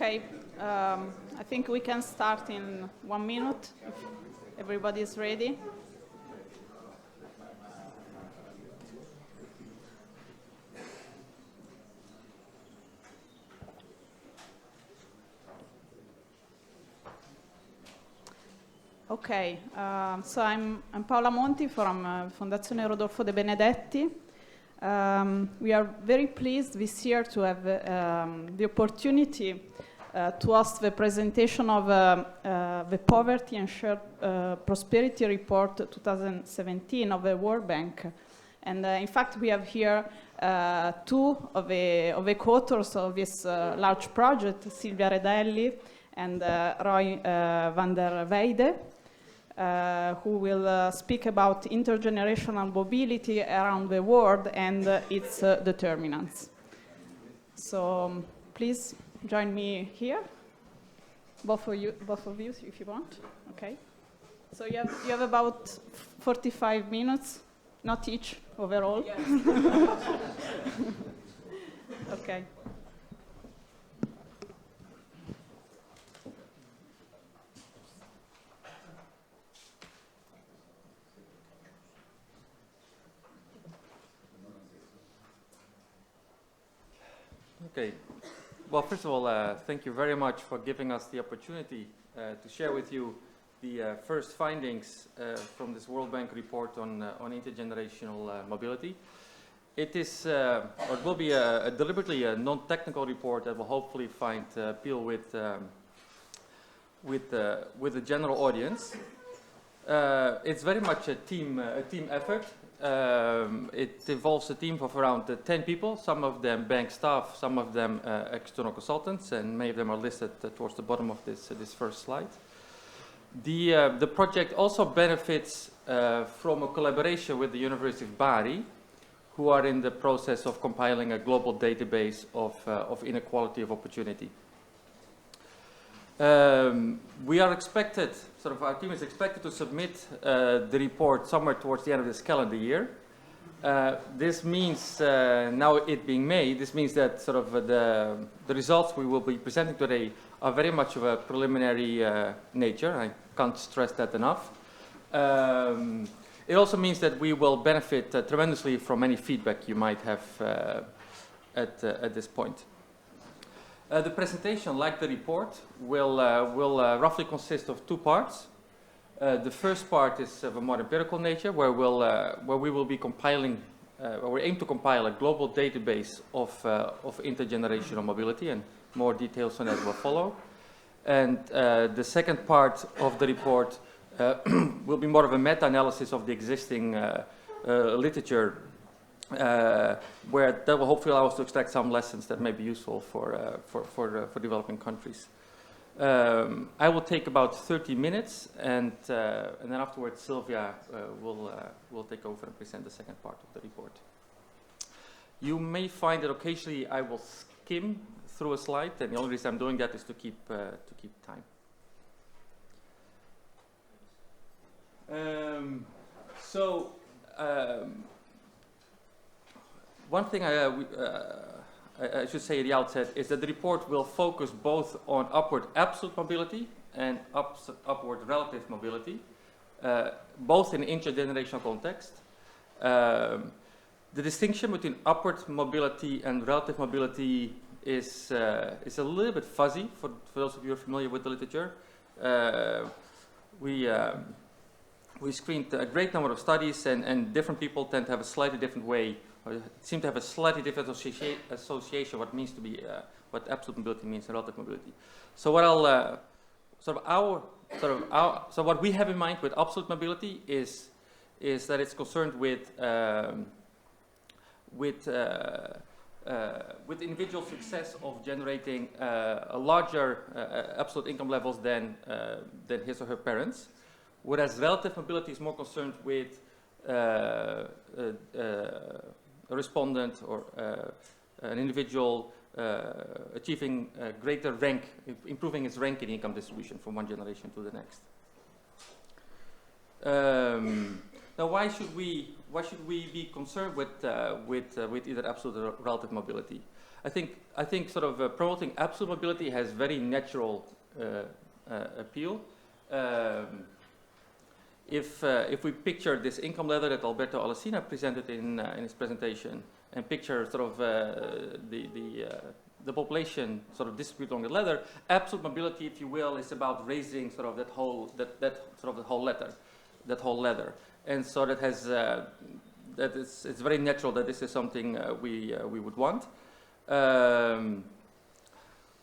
Okay, I think we can start in 1 minute if everybody is ready. Okay, so I'm Paola Monti from Fondazione Rodolfo De Benedetti. We are very pleased this year to have the opportunity to host the presentation of the Poverty and Shared Prosperity Report 2017 of the World Bank. And in fact, we have here two of the co-authors of this large project, Silvia Redaelli and Roy van der Weide, who will speak about intergenerational mobility around the world and its determinants. So please join me here, both of you if you want. Okay. So you have about 45 minutes, not each overall. Yes. Okay. Okay. Well, first of all, thank you very much for giving us the opportunity to share with you the first findings from this World Bank report on intergenerational mobility. It is, or it will be a deliberately a non-technical report that will hopefully find appeal with the general audience. It's very much a team effort. It involves a team of around 10 people, some of them bank staff, some of them external consultants, and many of them are listed towards the bottom of this first slide. The project also benefits from a collaboration with the University of Bari, who are in the process of compiling a global database of inequality of opportunity. We are expected, our team is expected to submit the report somewhere towards the end of this calendar year. This means, now it being May, this means that the results we will be presenting today are very much of a preliminary nature. I can't stress that enough. It also means that we will benefit tremendously from any feedback you might have at this point. The presentation, like the report, will roughly consist of two parts. The first part is of a more empirical nature, where we will be compiling, where we aim to compile a global database of intergenerational mobility, and more details on that will follow. And the second part of the report will be more of a meta-analysis of the existing literature, where that will hopefully allow us to extract some lessons that may be useful for developing countries. I will take about 30 minutes, and then afterwards Silvia will take over and present the second part of the report. You may find that occasionally I will skim through a slide, and the only reason I'm doing that is to keep time. One thing I should say at the outset is that the report will focus both on upward absolute mobility and upward relative mobility, both in intergenerational context. The distinction between upward mobility and relative mobility is a little bit fuzzy for those of you who are familiar with the literature. We screened a great number of studies, and different people tend to have a slightly different way, or seem to have a slightly different association what means to be what absolute mobility means and relative mobility. So what I'll so what we have in mind with absolute mobility is that it's concerned with individual success of generating a larger absolute income levels than his or her parents, whereas relative mobility is more concerned with a respondent or an individual achieving a greater rank, improving its rank in income distribution from one generation to the next. Now, why should we be concerned with either absolute or relative mobility? I think sort of promoting absolute mobility has very natural appeal. If we picture this income ladder that Alberto Alesina presented in his presentation, and picture sort of the population sort of distributed along the ladder, absolute mobility, if you will, is about raising sort of that whole ladder, and so that has it's very natural that this is something we would want. But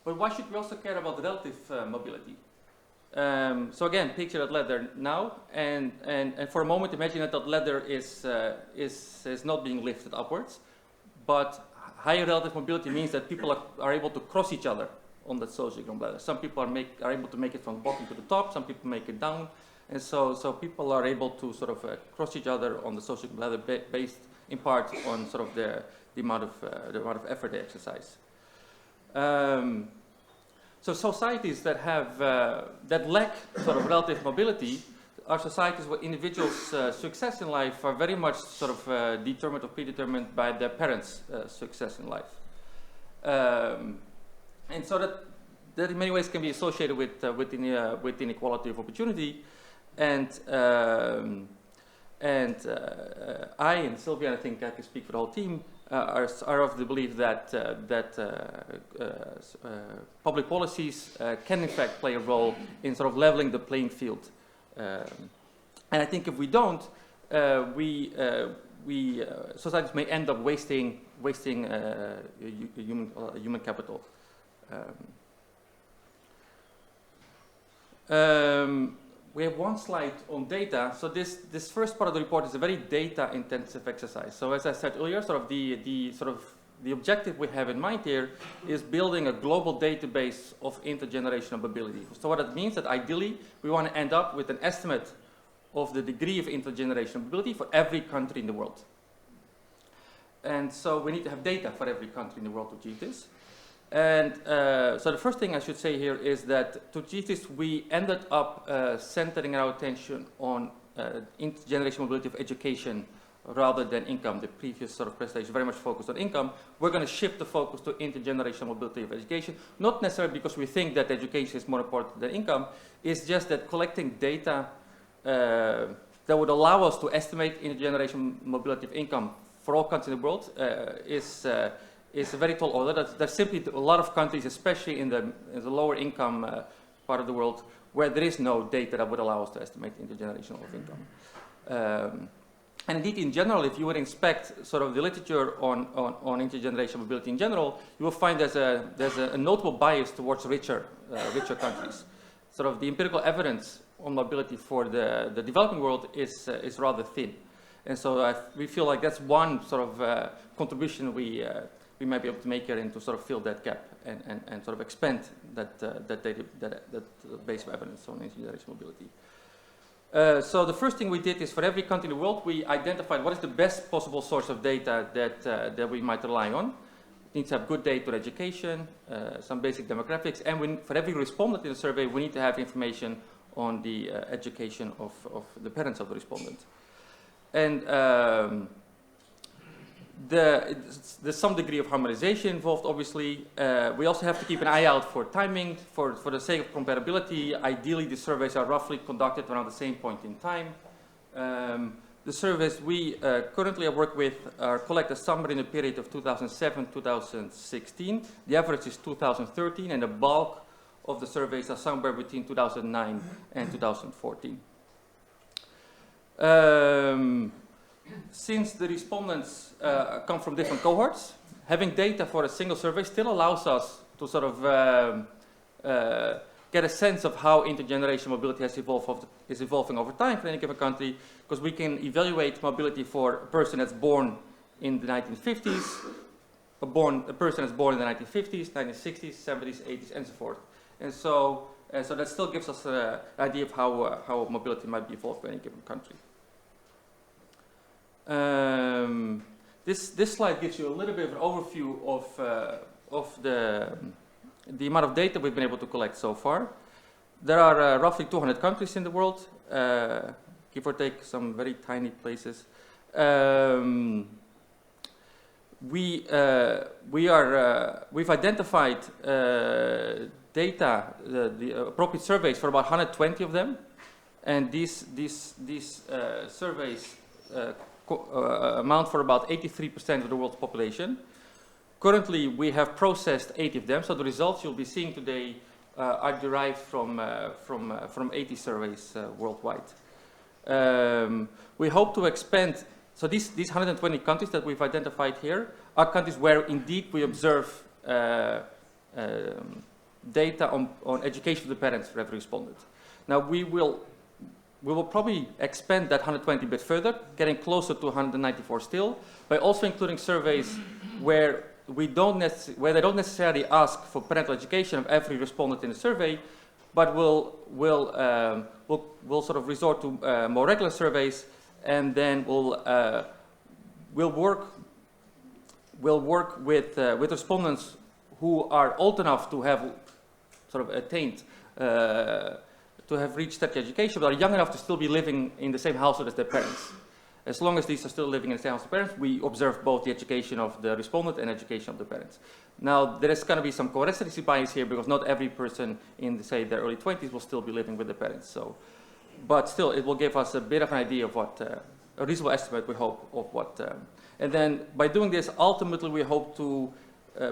why should we also care about relative mobility? So again, picture that ladder now, and for a moment imagine that ladder is not being lifted upwards, but higher relative mobility means that people are able to cross each other on that socioeconomic ladder. Some people are able to make it from the bottom to the top, some people make it down, and so people are able to sort of cross each other on the socioeconomic ladder based in part on sort of the amount of effort they exercise. So societies that have that lack sort of relative mobility are societies where individuals' success in life are very much sort of determined or predetermined by their parents' success in life, and so that in many ways can be associated with inequality of opportunity, and I and Silvia, and I think I can speak for the whole team, are of the belief that public policies can in fact play a role in sort of leveling the playing field, and I think if we don't, societies may end up wasting human capital. We have one slide on data. So this first part of the report is a very data-intensive exercise. So as I said earlier, the objective we have in mind here is building a global database of intergenerational mobility. So what that means that ideally we want to end up with an estimate of the degree of intergenerational mobility for every country in the world. And so we need to have data for every country in the world to achieve this. And so the first thing I should say here is that to achieve this, we ended up centering our attention on intergenerational mobility of education rather than income. The previous sort of presentation very much focused on income. We're going to shift the focus to intergenerational mobility of education, not necessarily because we think that education is more important than income. It's just that collecting data that would allow us to estimate intergenerational mobility of income for all countries in the world is a very tall order. There's simply a lot of countries, especially in the lower income part of the world, where there is no data that would allow us to estimate intergenerational of income. And indeed, in general, if you would inspect sort of the literature on intergenerational mobility in general, you will find there's a notable bias towards richer countries. Sort of the empirical evidence on mobility for the developing world is rather thin. And so we feel like that's one sort of contribution we might be able to make here and to sort of fill that gap and sort of expand that base of evidence on intergenerational mobility. So the first thing we did is for every country in the world, we identified what is the best possible source of data that we might rely on. It needs to have good data on education, some basic demographics, and for every respondent in the survey, we need to have information on the education of the parents of the respondent. And there's some degree of harmonization involved, obviously. We also have to keep an eye out for timing. For the sake of comparability, ideally the surveys are roughly conducted around the same point in time. The surveys we currently work with are collected somewhere in the period of 2007-2016. The average is 2013, and the bulk of the surveys are somewhere between 2009 and 2014. Since the respondents come from different cohorts, having data for a single survey still allows us to sort of get a sense of how intergenerational mobility is evolving over time for any given country, because we can evaluate mobility for a person that's born in the 1950s, a person that's born in the 1950s, 1960s, 70s, 80s, and so forth. And so that still gives us an idea of how mobility might be evolved for any given country. This slide gives you a little bit of an overview of the amount of data we've been able to collect so far. There are roughly 200 countries in the world, give or take some very tiny places. we've identified data, the appropriate surveys for about 120 of them, and these surveys amount for about 83% of the world's population. Currently, we have processed 80 of them, so the results you'll be seeing today are derived from 80 surveys worldwide. We hope to expand, so these 120 countries that we've identified here are countries where indeed we observe data on education of the parents for every respondent. Now we will probably expand that 120 a bit further, getting closer to 194 still, by also including surveys where they don't necessarily ask for parental education of every respondent in the survey, but will sort of resort to more regular surveys, and then we'll work with respondents who are old enough to have sort of attained to have reached that education, but are young enough to still be living in the same household as their parents. As long as these are still living in the same house as parents, we observe both the education of the respondent and education of the parents. Now, there is going to be some cohesiveness bias here because not every person in, say, their early 20s will still be living with their parents. So, but still, it will give us a bit of an idea of what, a reasonable estimate, we hope, of what. And then by doing this, ultimately, we hope to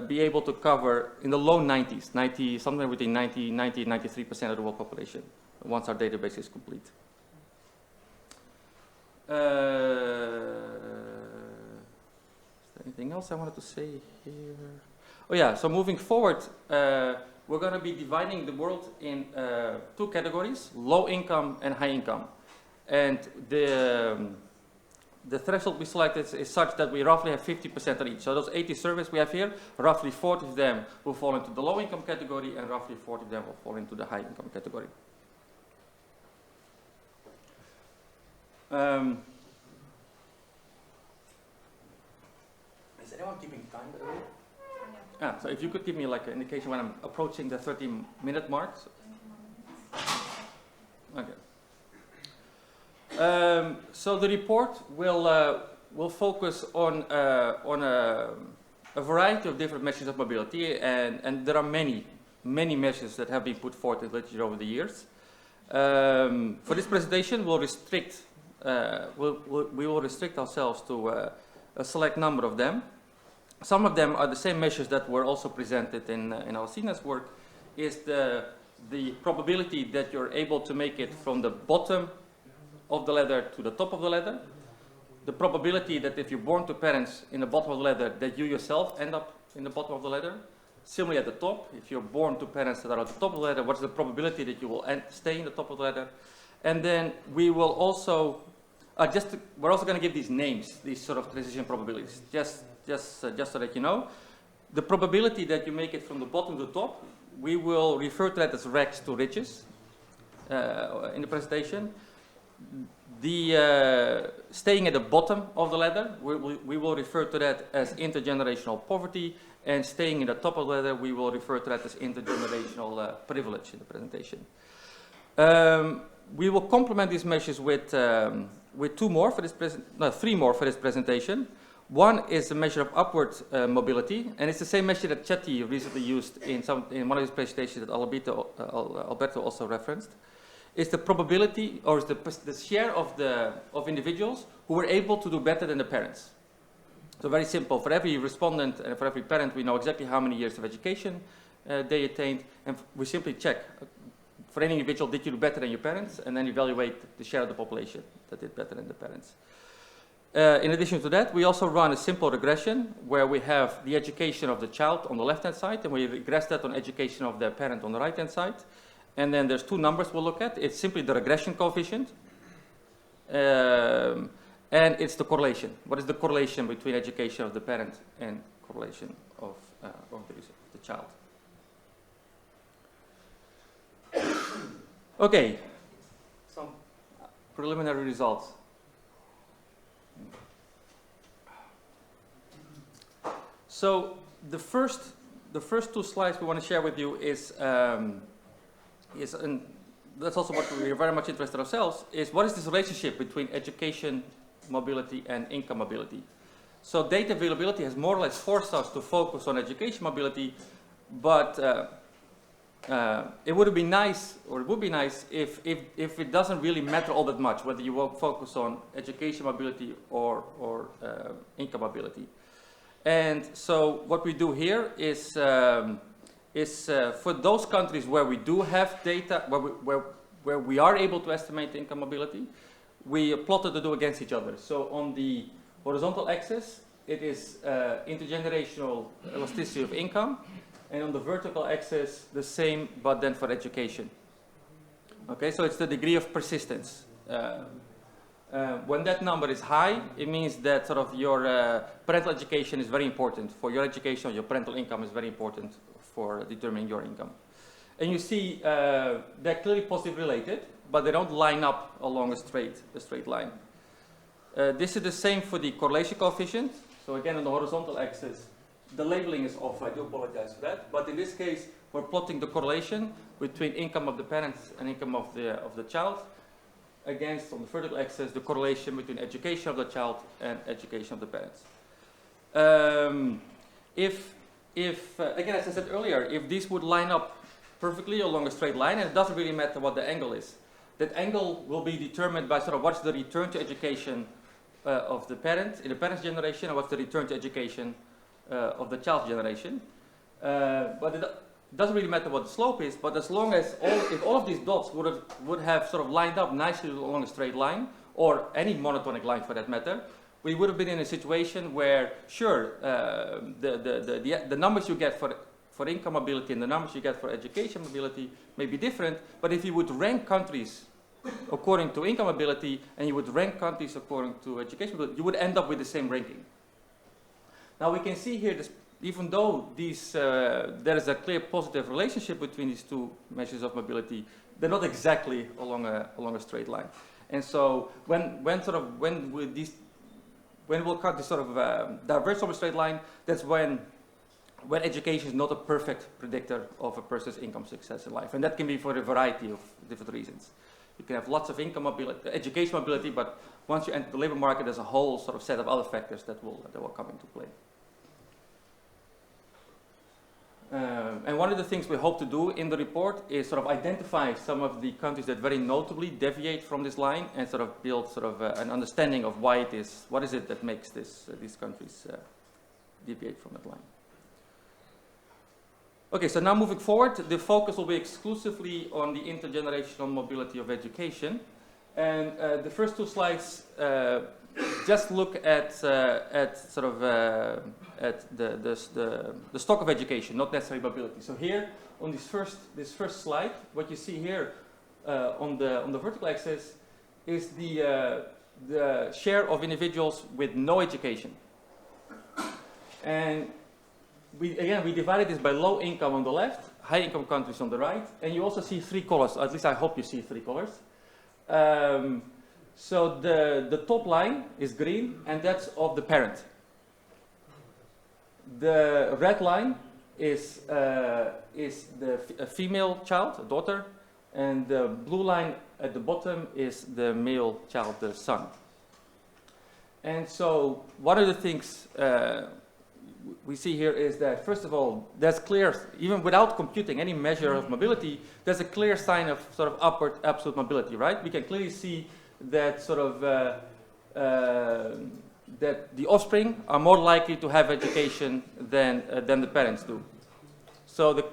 be able to cover in the low 90s, somewhere between 90 and 93% of the world population once our database is complete. Is there anything else I wanted to say here? Oh yeah, so moving forward, we're going to be dividing the world in two categories, low income and high income. And the threshold we selected is such that we roughly have 50% on each. So those 80 surveys we have here, roughly 40 of them will fall into the low income category and roughly 40 of them will fall into the high income category. Is anyone keeping time, by the way? Ah, so if you could give me like an indication when I'm approaching the 30-minute mark. Okay. So the report will focus on a variety of different measures of mobility, and there are many measures that have been put forth in literature over the years. For this presentation, we'll restrict we will restrict ourselves to a select number of them. Some of them are the same measures that were also presented in our CNES work. Is the probability that you're able to make it from the bottom of the ladder to the top of the ladder, the probability that if you're born to parents in the bottom of the ladder that you yourself end up in the bottom of the ladder. Similarly at the top, if you're born to parents that are at the top of the ladder, what's the probability that you will stay in the top of the ladder? And then we will also we're also going to give these names, these sort of transition probabilities, just so that you know. The probability that you make it from the bottom to the top, we will refer to that as rags to riches in the presentation. The staying at the bottom of the ladder, we will refer to that as intergenerational poverty, and staying in the top of the ladder, we will refer to that as intergenerational privilege in the presentation. We will complement these measures with three more for this presentation. One is a measure of upward mobility, and it's the same measure that Chetty recently used in one of his presentations that Alberto also referenced. Is the probability, or is the share of individuals who were able to do better than the parents. So very simple. For every respondent and for every parent, we know exactly how many years of education they attained, and we simply check. For any individual, did you do better than your parents? And then evaluate the share of the population that did better than the parents. In addition to that, we also run a simple regression where we have the education of the child on the left-hand side, and we regress that on education of their parent on the right-hand side. And then there's two numbers we'll look at. It's simply the regression coefficient, and it's the correlation. What is the correlation between education of the parent and correlation of the child? Okay, some preliminary results. So the first two slides we want to share with you is and that's also what we're very much interested in ourselves, is what is this relationship between education mobility and income mobility. So data availability has more or less forced us to focus on education mobility, but it would be nice if it doesn't really matter all that much whether you will focus on education mobility or income mobility. And so what we do here is for those countries where we do have data, where we are able to estimate income mobility, we plotted the two against each other. So on the horizontal axis, it is intergenerational elasticity of income, and on the vertical axis, the same, but then for education. Okay, so it's the degree of persistence. When that number is high, it means that sort of your parental education is very important for your education, or your parental income is very important for determining your income. And you see they're clearly positively related, but they don't line up along a straight line. This is the same for the correlation coefficient. So again, on the horizontal axis, the labeling is off. I do apologize for that. But in this case, we're plotting the correlation between income of the parents and income of the child against, on the vertical axis, the correlation between education of the child and education of the parents. Again, as I said earlier, if these would line up perfectly along a straight line, and it doesn't really matter what the angle is, that angle will be determined by sort of what's the return to education of the parent in the parent's generation, and what's the return to education of the child's generation. But it doesn't really matter what the slope is, but as long as if all of these dots would have sort of lined up nicely along a straight line, or any monotonic line for that matter, we would have been in a situation where, sure, the numbers you get for income mobility and the numbers you get for education mobility may be different, but if you would rank countries according to income mobility and you would rank countries according to education mobility, you would end up with the same ranking. Now we can see here, this, even though there is a clear positive relationship between these two measures of mobility, they're not exactly along a straight line. And so when we'll cut this sort of diverge from a straight line, that's when education is not a perfect predictor of a person's income success in life. And that can be for a variety of different reasons. You can have lots of income mobility, education mobility, but once you enter the labor market, there's a whole sort of set of other factors that will come into play. And one of the things we hope to do in the report is sort of identify some of the countries that very notably deviate from this line and sort of build sort of an understanding of why it is, what is it that makes these countries deviate from that line. Okay, so now moving forward, the focus will be exclusively on the intergenerational mobility of education. And the first two slides just look at sort of the stock of education, not necessarily mobility. So here on this first slide, what you see here on the vertical axis is the share of individuals with no education. And we divided this by low income on the left, high income countries on the right, and you also see three colors. At least I hope you see three colors. So the top line is green, and that's of the parent. The red line is a female child, a daughter, and the blue line at the bottom is the male child, the son. And so one of the things we see here is that, first of all, there's clear, even without computing any measure of mobility, there's a clear sign of sort of upward absolute mobility, right? We can clearly see that sort of that the offspring are more likely to have education than the parents do. So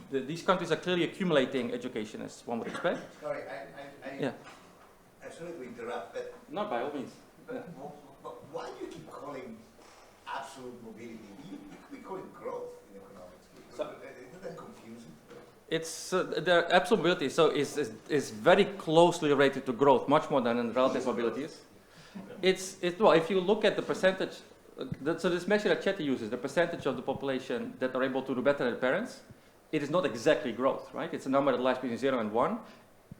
these countries are clearly accumulating education, as one would expect. Sorry, Yeah. I'm sorry to interrupt, but Not by all means. but why do you keep calling absolute mobility? We call it growth in economics. Isn't that confusing? It's the absolute mobility is very closely related to growth, much more than relative mobility is. Well, if you look at the percentage, so this measure that Chetty uses, the percentage of the population that are able to do better than their parents, it is not exactly growth, right? It's a number that lies between 0 and 1.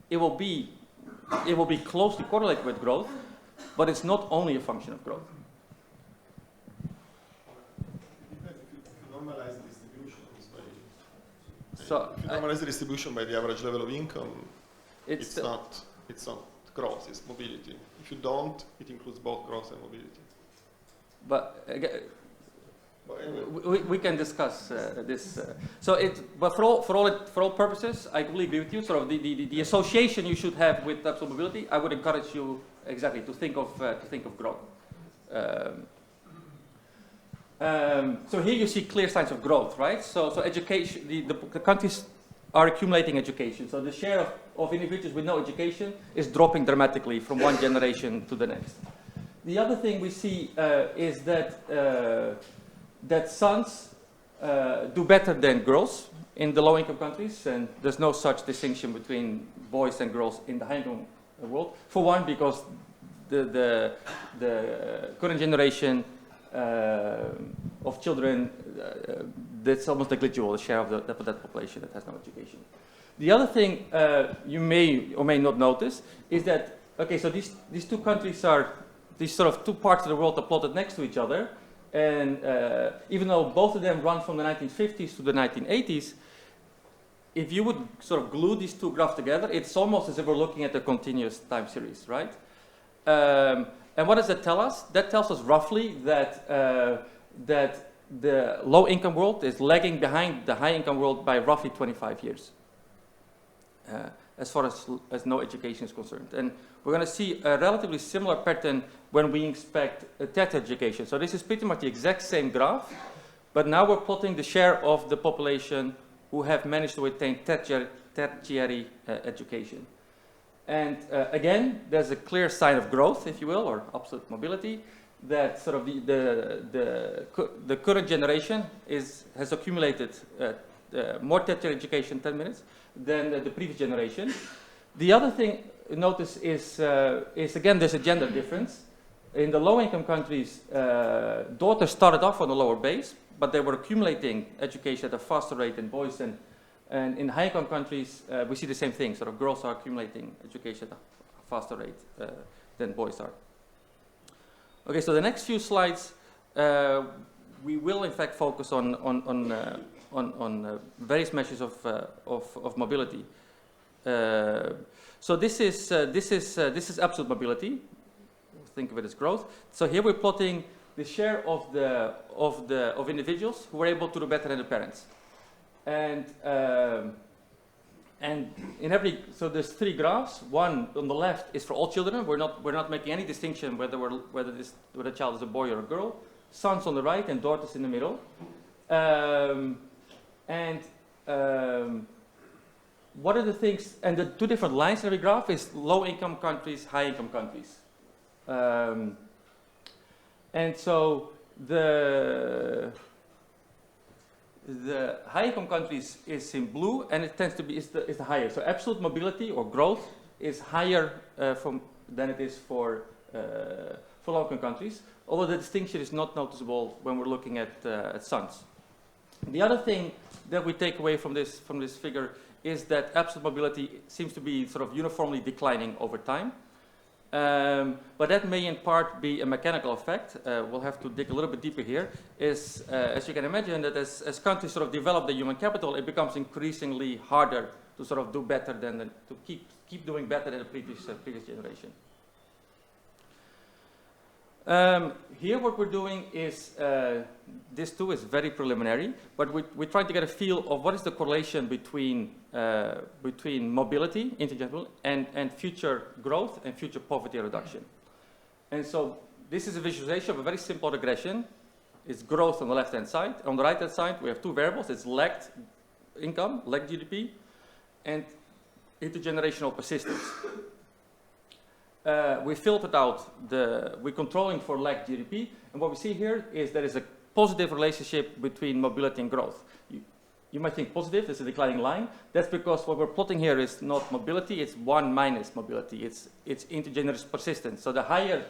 It will be closely correlated with growth, but it's not only a function of growth. So if you normalize the distribution by the average level of income, it's not growth, it's mobility. If you don't, it includes both growth and mobility. But again, But anyway, we can discuss this. But for all purposes, I completely agree with you. Sort of the association you should have with absolute mobility, I would encourage you exactly to think of growth. So here you see clear signs of growth, right? So education, the countries are accumulating education. So the share of individuals with no education is dropping dramatically from one generation to the next. The other thing we see is that sons do better than girls in the low-income countries, and there's no such distinction between boys and girls in the high-income world. For one, because the current generation of children, that's almost negligible, the share of that population that has no education. The other thing you may or may not notice is that, okay, so these two countries are, these sort of two parts of the world are plotted next to each other, and even though both of them run from the 1950s to the 1980s, if you would sort of glue these two graphs together, it's almost as if we're looking at a continuous time series, right? And what does that tell us? That tells us roughly that the low-income world is lagging behind the high-income world by roughly 25 years, as far as no education is concerned. And we're going to see a relatively similar pattern when we inspect TET education. So this is pretty much the exact same graph, but now we're plotting the share of the population who have managed to attain tertiary education. And again, there's a clear sign of growth, if you will, or absolute mobility, that sort of the current generation has accumulated more tertiary education in 10 minutes than the previous generation. The other thing notice is again, there's a gender difference. In the low-income countries, daughters started off on a lower base, but they were accumulating education at a faster rate than boys. And in high-income countries, we see the same thing. Sort of girls are accumulating education at a faster rate than boys are. Okay, so the next few slides, we will in fact focus on various measures of mobility. So this is absolute mobility. Think of it as growth. So here we're plotting the share of individuals who are able to do better than their parents. And in so there's three graphs. One on the left is for all children. We're not making any distinction whether the child is a boy or a girl. Sons on the right and daughters in the middle. What are the things? And the two different lines in every graph is low-income countries, high-income countries. And so the high-income countries is in blue, and it tends to be is the higher. So absolute mobility or growth is higher than it is for low-income countries. Although the distinction is not noticeable when we're looking at sons. The other thing that we take away from this figure is that absolute mobility seems to be sort of uniformly declining over time. But that may in part be a mechanical effect. We'll have to dig a little bit deeper here. As you can imagine, that as countries sort of develop the human capital, it becomes increasingly harder to sort of do better to keep doing better than the previous generation. Here what we're doing is, this too is very preliminary, but we're trying to get a feel of what is the correlation between mobility, intergenerational, and future growth and future poverty reduction. And so this is a visualization of a very simple regression. It's growth on the left-hand side. On the right-hand side, we have two variables. It's lagged income, lagged GDP, and intergenerational persistence. We filtered out we're controlling for lagged GDP, and what we see here is there is a positive relationship between mobility and growth. You might think positive, this is a declining line. That's because what we're plotting here is not mobility, it's 1 minus mobility. It's intergenerational persistence. So the higher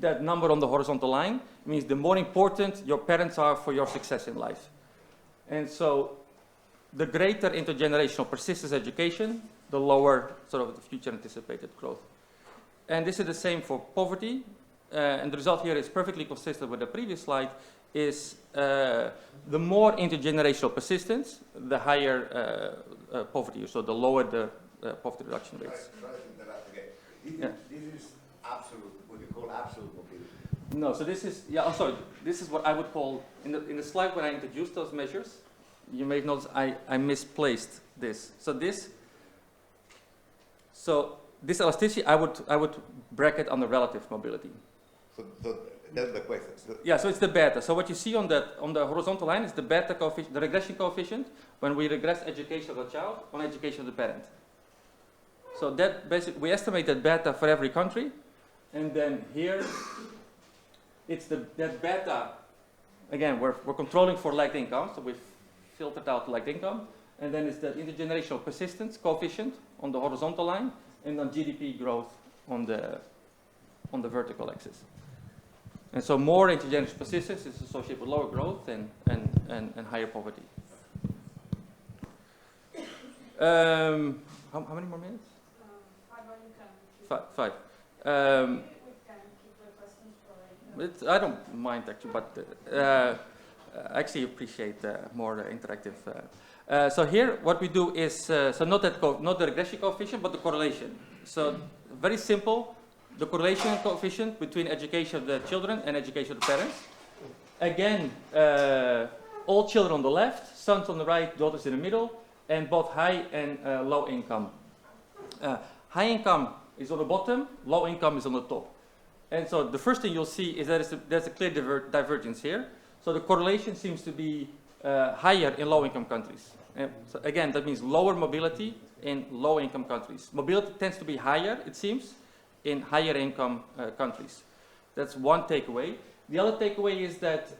that number on the horizontal line means the more important your parents are for your success in life. And so the greater intergenerational persistence education, the lower sort of the future anticipated growth. And this is the same for poverty. And the result here is perfectly consistent with the previous slide, is the more intergenerational persistence, the higher poverty, so the lower the poverty reduction rates. This is absolute, what you call absolute mobility. No, so this is, yeah, oh, sorry, this is what I would call, in the slide when I introduced those measures, you may notice I misplaced this. So this elasticity I would bracket on the relative mobility. So that's the question. Yeah, so it's the beta. So what you see on the horizontal line is the beta coefficient, the regression coefficient, when we regress education of the child on education of the parent. So that basically, we estimate that beta for every country, and then here, it's that beta, again, we're controlling for lagged income, so we've filtered out lagged income, and then it's the intergenerational persistence coefficient on the horizontal line, and then GDP growth on the vertical axis. And so more intergenerational persistence is associated with lower growth and higher poverty. How many more minutes? 5 or you can. 5. We can keep the questions for later. I don't mind actually, but I actually appreciate more interactive. So here, what we do is so not the regression coefficient, but the correlation. So very simple, the correlation coefficient between education of the children and education of the parents. Again, all children on the left, sons on the right, daughters in the middle, and both high and low income. High income is on the bottom, low income is on the top. And so the first thing you'll see is that there's a clear divergence here. So the correlation seems to be higher in low-income countries. So again, that means lower mobility in low-income countries. Mobility tends to be higher, it seems, in higher-income countries. That's one takeaway. The other takeaway is that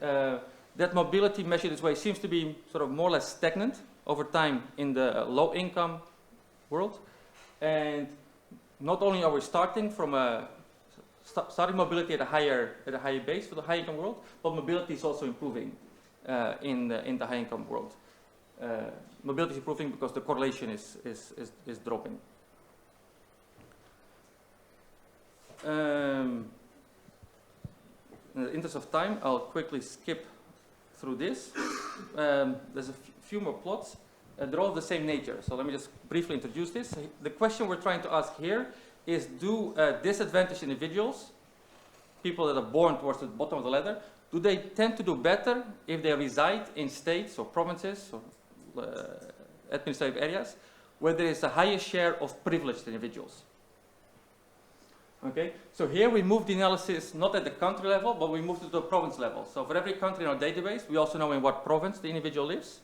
that mobility measured this way seems to be sort of more or less stagnant over time in the low-income world. And not only are we starting from starting mobility at a higher base for the high-income world, but mobility is also improving in the high-income world. Mobility is improving because the correlation is dropping. In the interest of time, I'll quickly skip through this. There's a few more plots. They're all of the same nature, so let me just briefly introduce this. The question we're trying to ask here is, do disadvantaged individuals, people that are born towards the bottom of the ladder, do they tend to do better if they reside in states or provinces or administrative areas where there is a higher share of privileged individuals? Okay, so here we move the analysis not at the country level, but we move to the province level. So for every country in our database, we also know in what province the individual lives.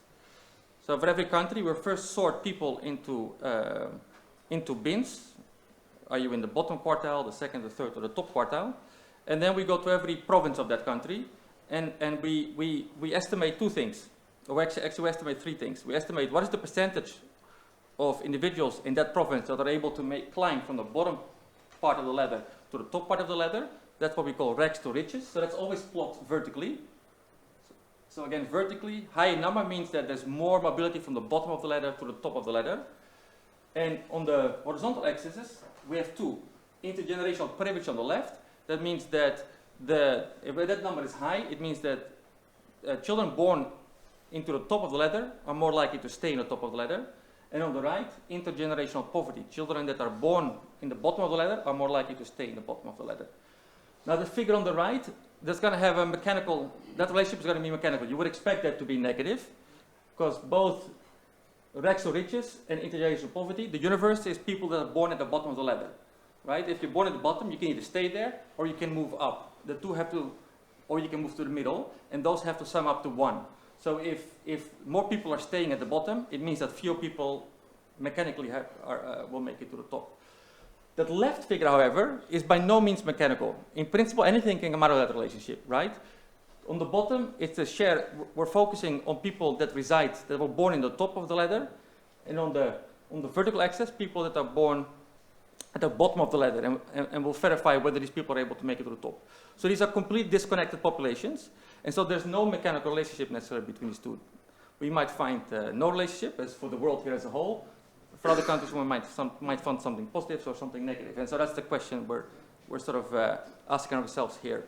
So for every country, we first sort people into bins. Are you in the bottom quartile, the second, the third, or the top quartile? And then we go to every province of that country, and we estimate two things. Or actually we estimate three things. We estimate what is the percentage of individuals in that province that are able to climb from the bottom part of the ladder to the top part of the ladder. That's what we call rags to riches. So that's always plotted vertically. So again, vertically, high number means that there's more mobility from the bottom of the ladder to the top of the ladder. And on the horizontal axis, we have two. Intergenerational privilege on the left. That means that if that number is high, it means that children born into the top of the ladder are more likely to stay in the top of the ladder. And on the right, intergenerational poverty. Children that are born in the bottom of the ladder are more likely to stay in the bottom of the ladder. Now the figure on the right, that's going to have a mechanical, that relationship is going to be mechanical. You would expect that to be negative, because both rags to riches and intergenerational poverty, the universe is people that are born at the bottom of the ladder, right? If you're born at the bottom, you can either stay there or you can move up. The two have to, or you can move to the middle, and those have to sum up to 1. So if more people are staying at the bottom, it means that fewer people mechanically will make it to the top. That left figure, however, is by no means mechanical. In principle, anything can come out of that relationship, right? On the bottom, it's a share. We're focusing on people that were born in the top of the ladder, and on the vertical axis, people that are born at the bottom of the ladder, and we'll verify whether these people are able to make it to the top. So these are complete disconnected populations, and so there's no mechanical relationship necessarily between these two. We might find no relationship, as for the world here as a whole. For other countries, we might find something positive or something negative. And so that's the question we're sort of asking ourselves here.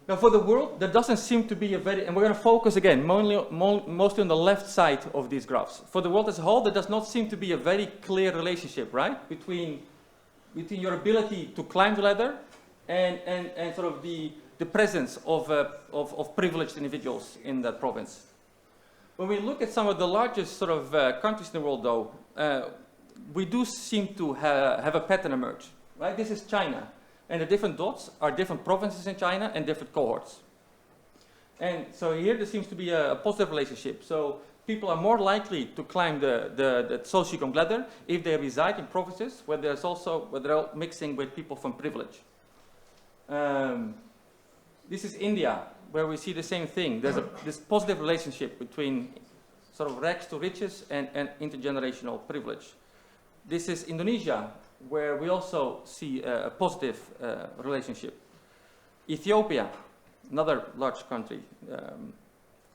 Now for the world, there doesn't seem to be a very, and we're going to focus again mostly on the left side of these graphs. For the world as a whole, there does not seem to be a very clear relationship, right? Between your ability to climb the ladder and sort of the presence of privileged individuals in that province. When we look at some of the largest sort of countries in the world, though, we do seem to have a pattern emerge. Right? This is China, and the different dots are different provinces in China and different cohorts. And so here there seems to be a positive relationship. So people are more likely to climb the socioeconomic ladder if they reside in provinces where they're mixing with people from privilege. This is India, where we see the same thing. There's this positive relationship between sort of rags to riches and intergenerational privilege. This is Indonesia, where we also see a positive relationship. Ethiopia, another large country.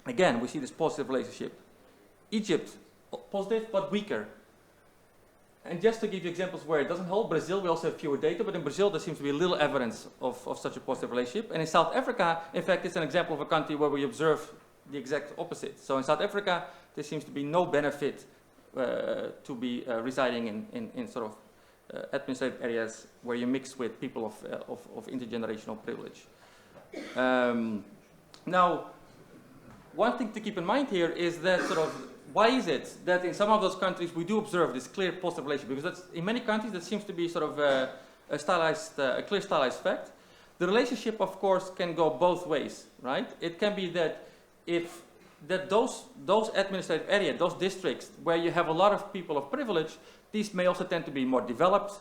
Again, we see this positive relationship. Egypt, positive but weaker. And just to give you examples where it doesn't hold, Brazil, we also have fewer data, but in Brazil there seems to be little evidence of such a positive relationship. And in South Africa, in fact, it's an example of a country where we observe the exact opposite. So in South Africa, there seems to be no benefit to be residing in sort of administrative areas where you mix with people of intergenerational privilege. Now, one thing to keep in mind here is that sort of why is it that in some of those countries we do observe this clear positive relationship? Because that's, in many countries that seems to be sort of a clear stylized fact. The relationship, of course, can go both ways, right? It can be that those administrative areas, those districts where you have a lot of people of privilege, these may also tend to be more developed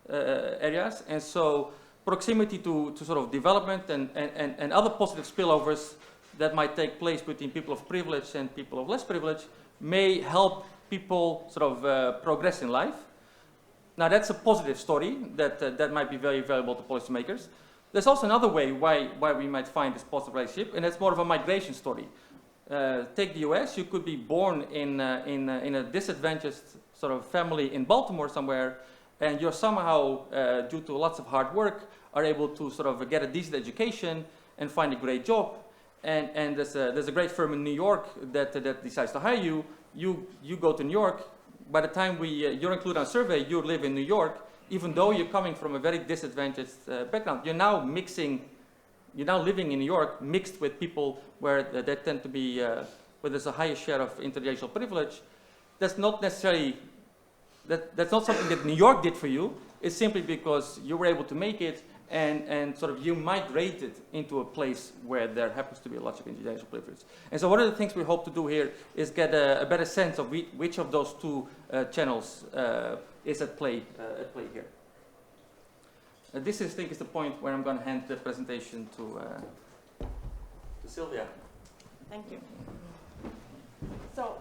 areas, and so proximity to sort of development and other positive spillovers that might take place between people of privilege and people of less privilege may help people sort of progress in life. Now that's a positive story that might be very valuable to policymakers. There's also another way why we might find this positive relationship, and it's more of a migration story. Take the US, you could be born in a disadvantaged sort of family in Baltimore somewhere, and you're somehow, due to lots of hard work, are able to sort of get a decent education and find a great job. And there's a great firm in New York that decides to hire you. You go to New York. By the time you're included on a survey, you live in New York, even though you're coming from a very disadvantaged background. You're now living in New York, mixed with people where they tend to be, where there's a higher share of interracial privilege. That's not necessarily, that's not something that New York did for you. It's simply because you were able to make it and sort of you migrated into a place where there happens to be a lot of intergenerational privilege. And so one of the things we hope to do here is get a better sense of which of those two channels is at play here. This is, I think, is the point where I'm going to hand the presentation to Silvia. Thank you. So,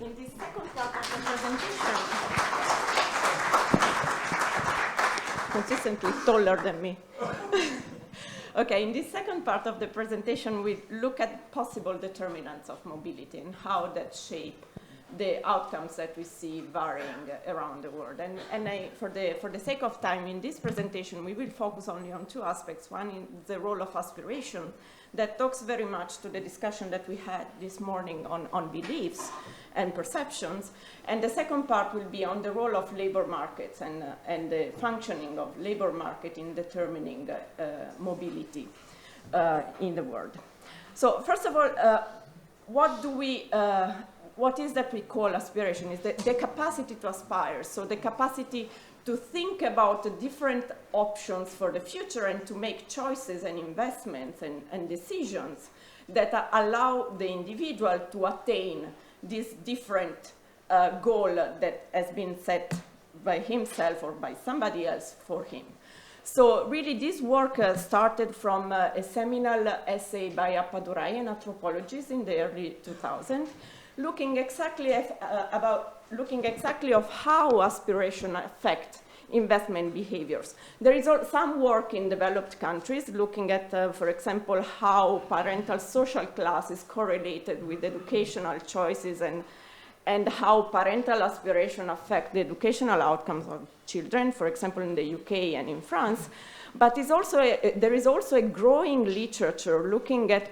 in this second part of the presentation, consistently taller than me. Okay, in this second part of the presentation, we look at possible determinants of mobility and how that shape the outcomes that we see varying around the world. And for the sake of time in this presentation, we will focus only on two aspects. One is the role of aspiration, that talks very much to the discussion that we had this morning on beliefs and perceptions. And the second part will be on the role of labor markets and the functioning of labor market in determining mobility in the world. So first of all, what is that we call aspiration? Is the capacity to aspire, so the capacity to think about the different options for the future and to make choices and investments and decisions that allow the individual to attain this different goal that has been set by himself or by somebody else for him. So really this work started from a seminal essay by Appadurai, an anthropologist in the early 2000s, looking exactly of how aspiration affect investment behaviors. There is some work in developed countries looking at, for example, how parental social class is correlated with educational choices and how parental aspiration affect the educational outcomes of children, for example, in the UK and in France. But there is also a growing literature looking at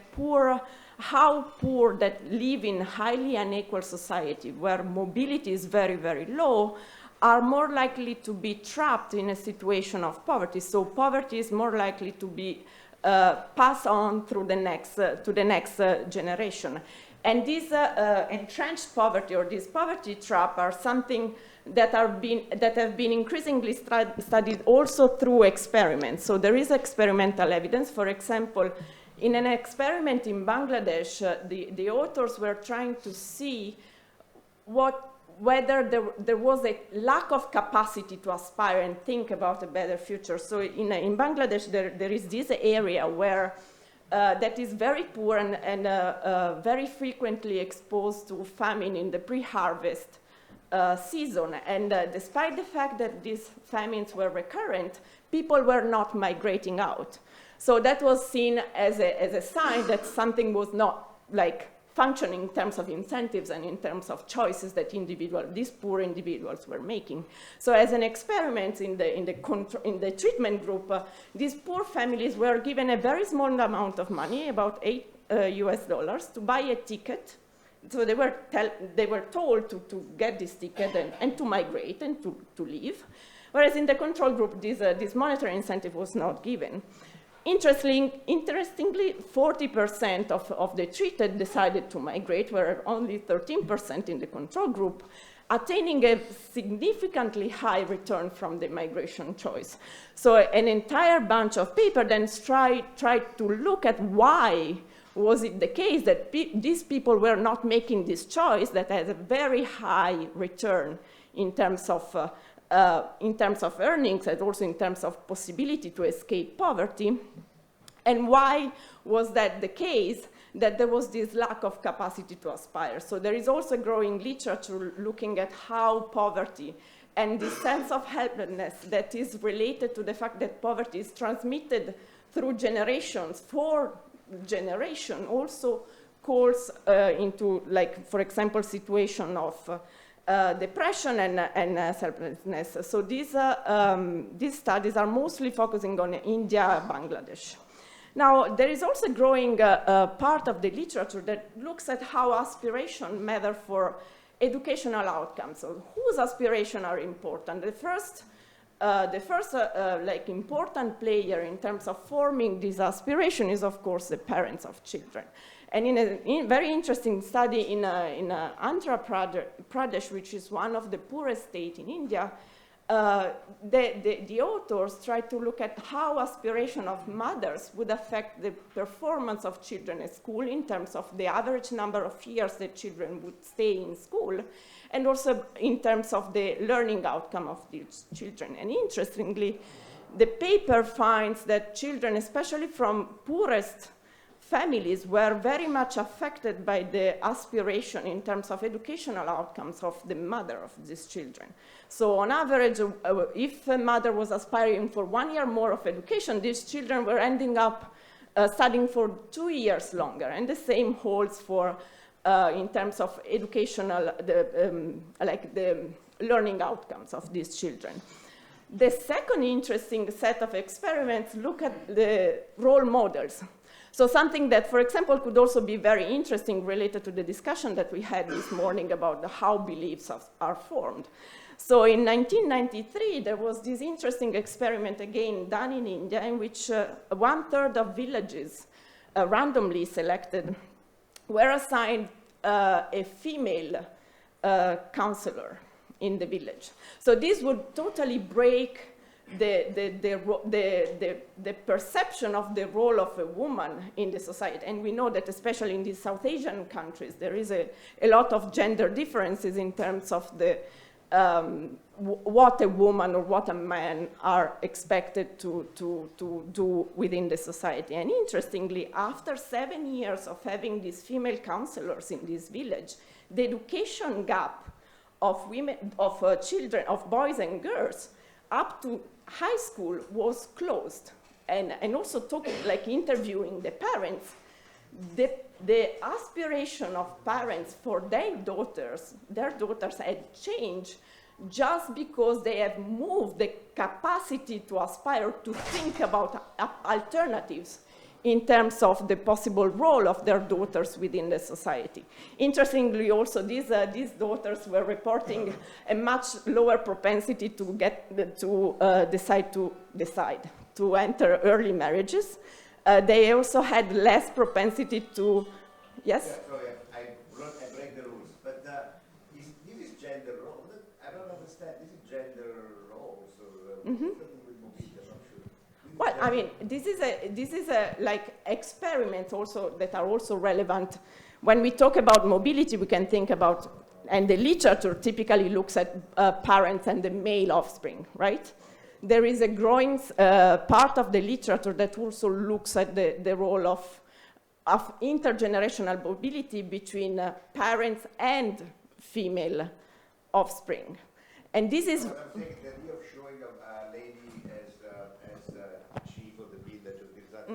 how poor that live in highly unequal society where mobility is very, very low, are more likely to be trapped in a situation of poverty. So poverty is more likely to be passed on through the next, to the next generation. And these entrenched poverty or this poverty trap are something that have been increasingly studied also through experiments. So there is experimental evidence. For example, in an experiment in Bangladesh, the authors were trying to see whether there was a lack of capacity to aspire and think about a better future. So in Bangladesh, there is this area where that is very poor and very frequently exposed to famine in the pre-harvest season. And despite the fact that these famines were recurrent, people were not migrating out. So that was seen as a sign that something was not like functioning in terms of incentives and in terms of choices that these poor individuals were making. So as an experiment in the treatment group, these poor families were given a very small amount of money, about $8 to buy a ticket. So they were told to get this ticket and to migrate and to leave. Whereas in the control group, this monetary incentive was not given. Interestingly, 40% of the treated decided to migrate, where only 13% in the control group, attaining a significantly high return from the migration choice. So an entire bunch of papers then tried to look at why was it the case that these people were not making this choice that has a very high return in terms of earnings and also in terms of possibility to escape poverty. And why was that the case, that there was this lack of capacity to aspire? So there is also growing literature looking at how poverty and the sense of helplessness that is related to the fact that poverty is transmitted through generations, for generation, also calls into, like, for example, situation of depression and helplessness. So these studies are mostly focusing on India, Bangladesh. Now, there is also growing part of the literature that looks at how aspiration matter for educational outcomes. So whose aspirations are important? The first like important player in terms of forming this aspiration is, of course, the parents of children. And in a very interesting study in Andhra Pradesh, which is one of the poorest states in India, the authors tried to look at how aspiration of mothers would affect the performance of children at school in terms of the average number of years that children would stay in school, and also in terms of the learning outcome of these children. And interestingly, the paper finds that children, especially from poorest families, were very much affected by the aspiration in terms of educational outcomes of the mother of these children. So on average, if a mother was aspiring for 1 year more of education, these children were ending up studying for 2 years longer. And the same holds for, in terms of educational, like the learning outcomes of these children. The second interesting set of experiments look at the role models. So something that, for example, could also be very interesting related to the discussion that we had this morning about how beliefs are formed. So in 1993, there was this interesting experiment, again, done in India, in which 1/3 of villages, randomly selected, were assigned a female counselor in the village. So this would totally break the perception of the role of a woman in the society. And we know that especially in these South Asian countries, there is a lot of gender differences in terms of the what a woman or what a man are expected to do within the society. And interestingly, after 7 years of having these female counselors in this village, the education gap of women, of children, of boys and girls, up to high school was closed. And also like interviewing the parents, the aspiration of parents for their daughters had changed just because they have moved the capacity to aspire to think about alternatives in terms of the possible role of their daughters within the society. Interestingly, also, these daughters were reporting a much lower propensity to decide to enter early marriages. They also had less propensity to, yes? Yeah, sorry, I break the rules, but this is gender role. I don't understand. This is gender roles or with mobility, I'm not sure. Well, I mean, this is a like experiments also that are also relevant. When we talk about mobility, we can think about, and the literature typically looks at parents and the male offspring, right? There is a growing part of the literature that also looks at the role of intergenerational mobility between parents and female offspring. And this is... I'm saying the idea of showing a lady as chief of the village or this, that,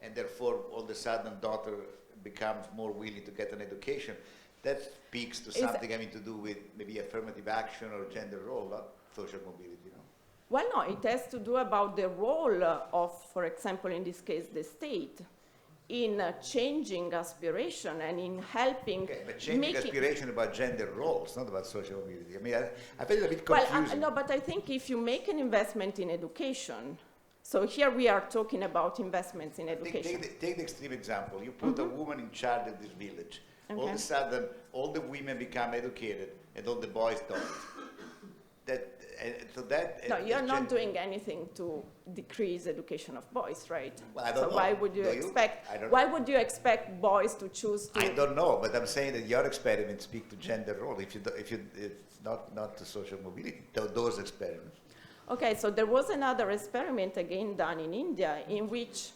and therefore all of a sudden daughter becomes more willing to get an education, that speaks to something having to do with maybe affirmative action or gender role, not social mobility, you know? Well, no, it has to do about the role of, for example, in this case, the state, in changing aspiration and in helping... Okay, but changing aspiration about gender roles, not about social mobility. I mean, I find it a bit confusing. Well, no, but I think if you make an investment in education, so here we are talking about investments in education. Take the extreme example. You put a woman in charge of this village. Okay. All of a sudden, all the women become educated and all the boys don't. No, you're not doing anything to decrease education of boys, right? Well, I don't know. Why would you expect? Why would you expect boys to choose to? I don't know, but I'm saying that your experiments speak to gender role. If it's not to social mobility, those experiments. Okay, so there was another experiment again done in India in which,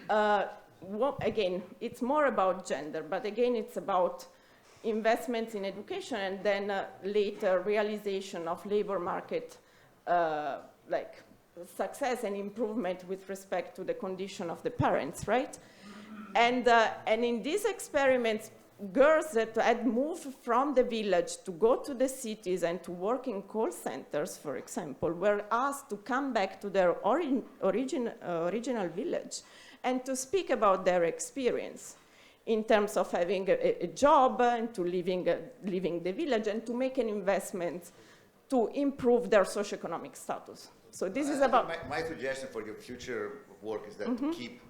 again, it's more about gender, but again, it's about investments in education and then later realization of labor market like success and improvement with respect to the condition of the parents, right? And in these experiments, girls that had moved from the village to go to the cities and to work in call centers, for example, were asked to come back to their original village and to speak about their experience in terms of having a job and to leaving the village and to make an investment to improve their socioeconomic status. So this is about... My suggestion for your future work is that to keep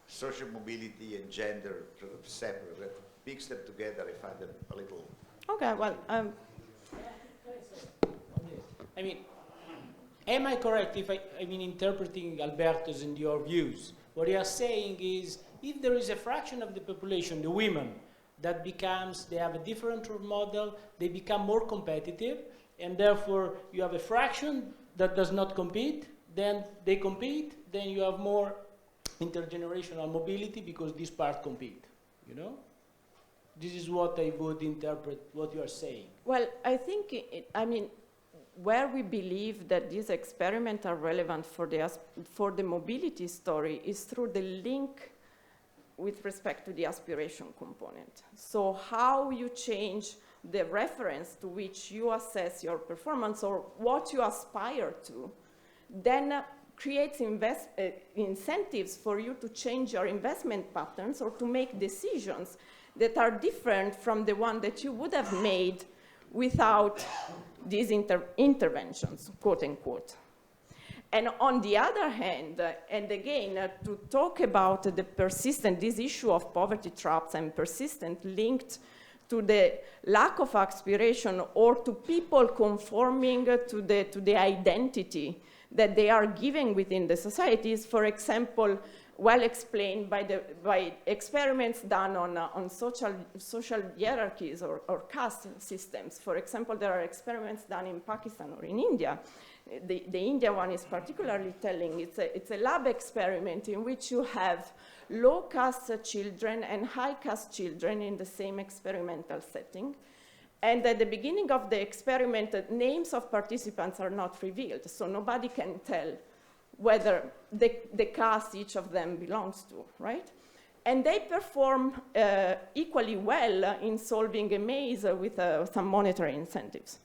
social mobility and gender sort of separate, that mix them together, I find them a little... Okay, well... I mean, am I correct if I mean interpreting Alberto's and your views? What you are saying is, if there is a fraction of the population, the women, that becomes, they have a different role model, they become more competitive, and therefore you have a fraction that does not compete, then they compete, then you have more intergenerational mobility because this part compete, you know? This is what I would interpret what you are saying. Well, I think, I mean, where we believe that these experiments are relevant for the mobility story is through the link with respect to the aspiration component. So how you change the reference to which you assess your performance or what you aspire to, then creates incentives for you to change your investment patterns or to make decisions that are different from the one that you would have made without these interventions, quote unquote. And on the other hand, and again, to talk about the this issue of poverty traps and persistent linked to the lack of aspiration or to people conforming to the identity that they are giving within the societies, for example, well explained by experiments done on social hierarchies or caste systems. For example, there are experiments done in Pakistan or in India. The India one is particularly telling. It's a lab experiment in which you have low caste children and high caste children in the same experimental setting. And at the beginning of the experiment, the names of participants are not revealed, so nobody can tell whether the caste each of them belongs to, right? And they perform equally well in solving a maze with some monetary incentives.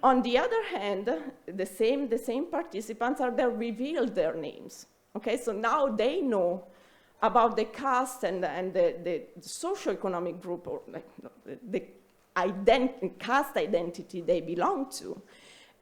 On the other hand, the same participants are there revealed their names. Okay, so now they know about the caste and the socioeconomic group, or like the caste identity they belong to.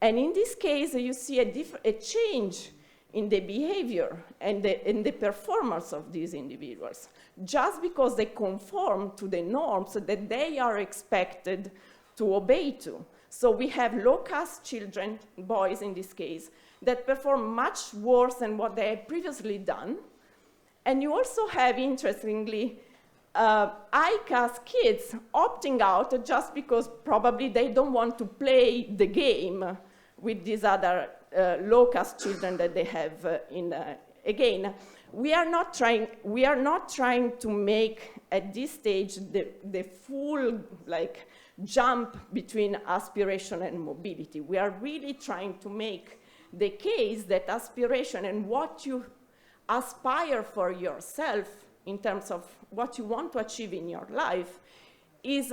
And in this case, you see a change in the behavior and in the performance of these individuals, just because they conform to the norms that they are expected to obey to. So we have low-caste children, boys in this case, that perform much worse than what they had previously done. And you also have, interestingly, high-caste kids opting out just because probably they don't want to play the game with these other low-caste children that they have again. We are not trying to make at this stage the full jump between aspiration and mobility. We are really trying to make the case that aspiration and what you aspire for yourself in terms of what you want to achieve in your life is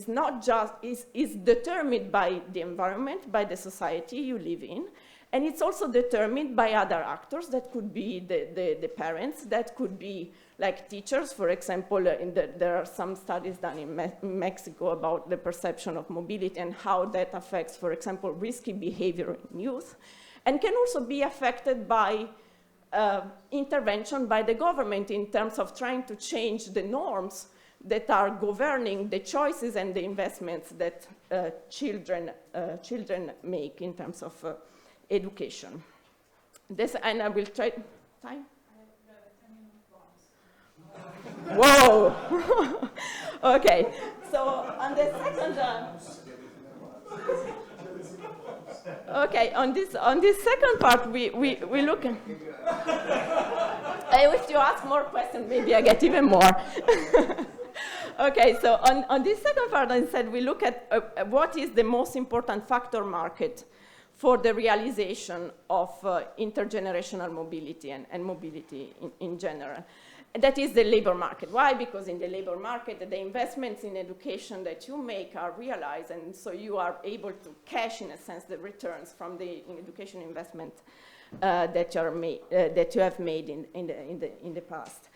not just is determined by the environment, by the society you live in, and it's also determined by other actors. That could be the parents, that could be like teachers. For example, there are some studies done in Mexico about the perception of mobility and how that affects, for example, risky behavior in youth, and can also be affected by intervention by the government in terms of trying to change the norms that are governing the choices and the investments that children make in terms of education. This, and I will try. Time? Whoa! Okay, so on the second. Okay, on this second part, we look at. If you ask more questions, maybe I get even more. Okay, so on this second part, I said we look at what is the most important factor market for the realization of intergenerational mobility and mobility in general. And that is the labor market. Why? Because in the labor market, the investments in education that you make are realized, and so you are able to cash, in a sense, the returns from the education investment that you have made in the past.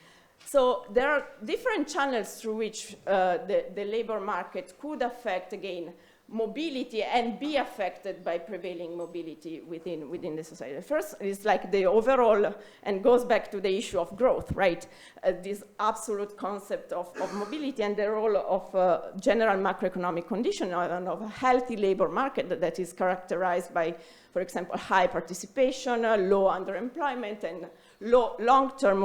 So there are different channels through which the labor market could affect, again, mobility and be affected by prevailing mobility within the society. First is like the overall, and goes back to the issue of growth, right? This absolute concept of mobility and the role of general macroeconomic condition of a healthy labor market that is characterized by, for example, high participation, low underemployment, and low long-term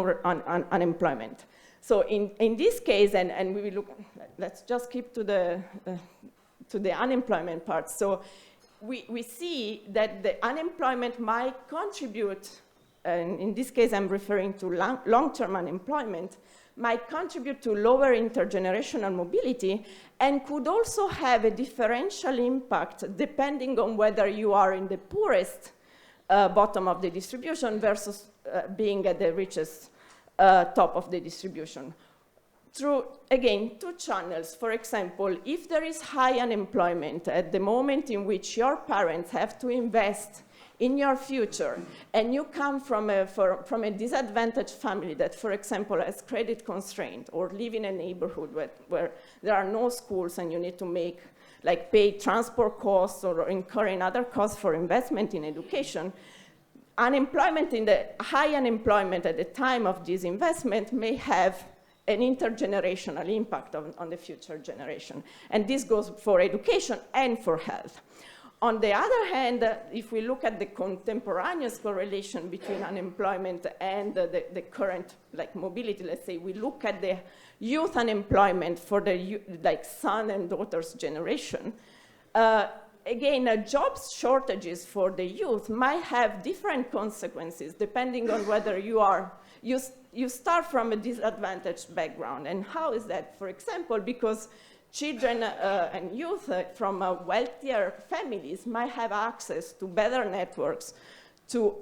unemployment. So in this case, and we will look, let's just keep to the unemployment part. So we see that the unemployment might contribute, and in this case I'm referring to long-term unemployment, might contribute to lower intergenerational mobility and could also have a differential impact depending on whether you are in the poorest bottom of the distribution versus being at the richest top of the distribution. Through, again, two channels. For example, if there is high unemployment at the moment in which your parents have to invest in your future, and you come from a disadvantaged family that, for example, has credit constraint or live in a neighborhood where there are no schools and you need to pay transport costs or incurring other costs for investment in education, unemployment high unemployment at the time of this investment may have an intergenerational impact on the future generation. And this goes for education and for health. On the other hand, if we look at the contemporaneous correlation between unemployment and the current mobility, let's say we look at the youth unemployment for the son and daughter's generation, again, jobs shortages for the youth might have different consequences depending on whether you start from a disadvantaged background. And how is that? For example, because children and youth from wealthier families might have access to better networks to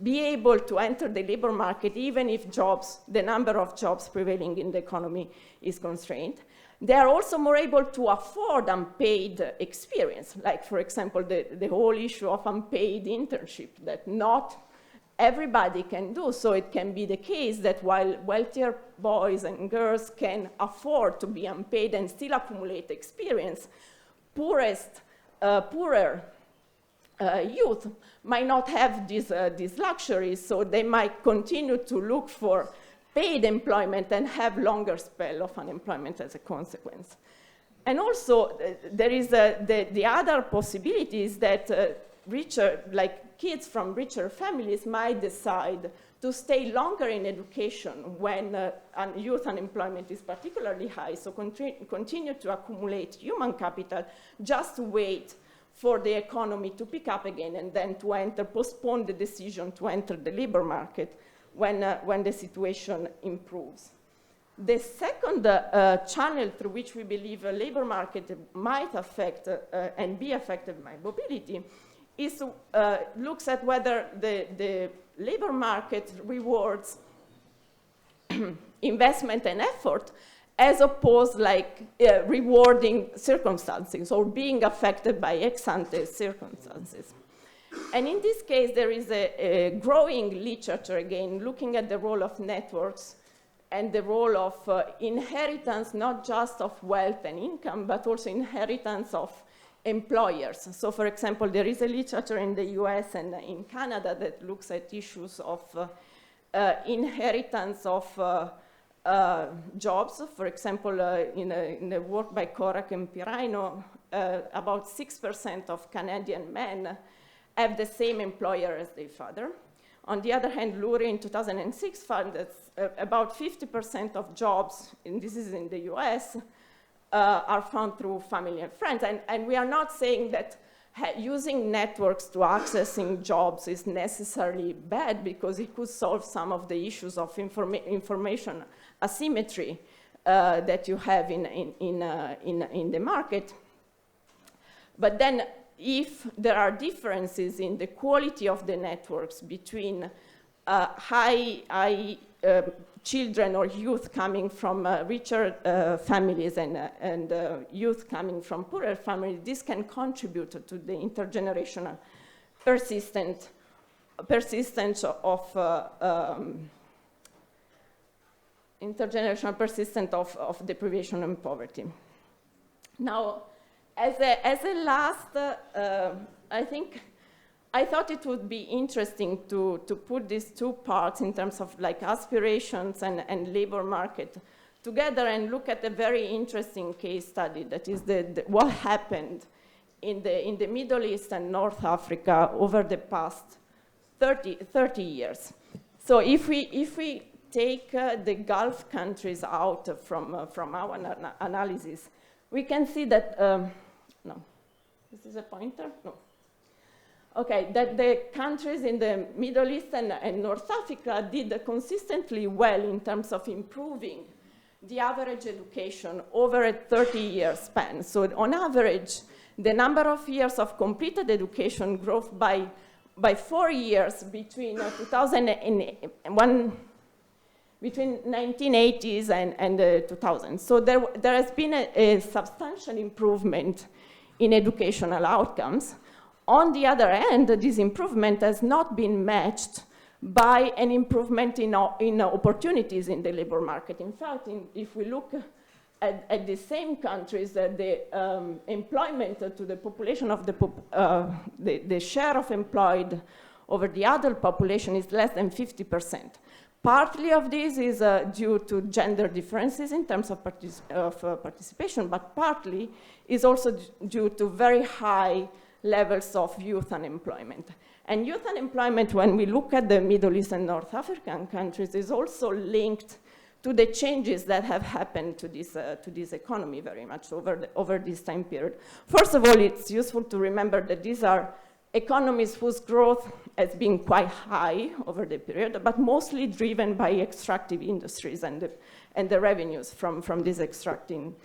be able to enter the labor market even if the number of jobs prevailing in the economy is constrained. They are also more able to afford unpaid experience, like, for example, the whole issue of unpaid internship, that not everybody can do. So it can be the case that while wealthier boys and girls can afford to be unpaid and still accumulate experience, poorer youth might not have these luxuries, so they might continue to look for paid employment and have longer spell of unemployment as a consequence. And also, there is the other possibility is that kids from richer families might decide to stay longer in education when youth unemployment is particularly high, so continue to accumulate human capital, just to wait for the economy to pick up again and then to postpone the decision to enter the labor market when the situation improves. The second channel through which we believe a labor market might affect and be affected by mobility is looks at whether the labor market rewards investment and effort as opposed rewarding circumstances or being affected by ex-ante circumstances. And in this case, there is a growing literature, again, looking at the role of networks and the role of inheritance, not just of wealth and income, but also inheritance of employers. So, for example, there is a literature in the US and in Canada that looks at issues of inheritance of jobs. For example, in the work by Korak and Piraino, about 6% of Canadian men have the same employer as their father. On the other hand, Lurie in 2006 found that about 50% of jobs, and this is in the US, are found through family and friends. And we are not saying that using networks to accessing jobs is necessarily bad, because it could solve some of the issues of information asymmetry that you have in the market. But then if there are differences in the quality of the networks between high children or youth coming from richer families and youth coming from poorer families, this can contribute to the intergenerational persistence of deprivation and poverty. Now, as a last, I thought it would be interesting to put these two parts in terms of aspirations and labor market together and look at a very interesting case study that is what happened in the Middle East and North Africa over the past 30 years. So if we take the Gulf countries out from our analysis, we can see that, no, this is a pointer? No. Okay, that the countries in the Middle East and North Africa did consistently well in terms of improving the average education over a 30-year span. So on average, the number of years of completed education grew by 4 years between 1980s and 2000. So there has been a substantial improvement in educational outcomes. On the other hand, this improvement has not been matched by an improvement in opportunities in the labor market. In fact, if we look at the same countries, the employment to the population of the share of employed over the adult population is less than 50%. Partly of this is due to gender differences in terms of participation, but partly is also due to very high levels of youth unemployment. And youth unemployment, when we look at the Middle East and North African countries, is also linked to the changes that have happened to this economy very much over this time period. First of all, it's useful to remember that these are economies whose growth has been quite high over the period, but mostly driven by extractive industries and the revenues from these extracting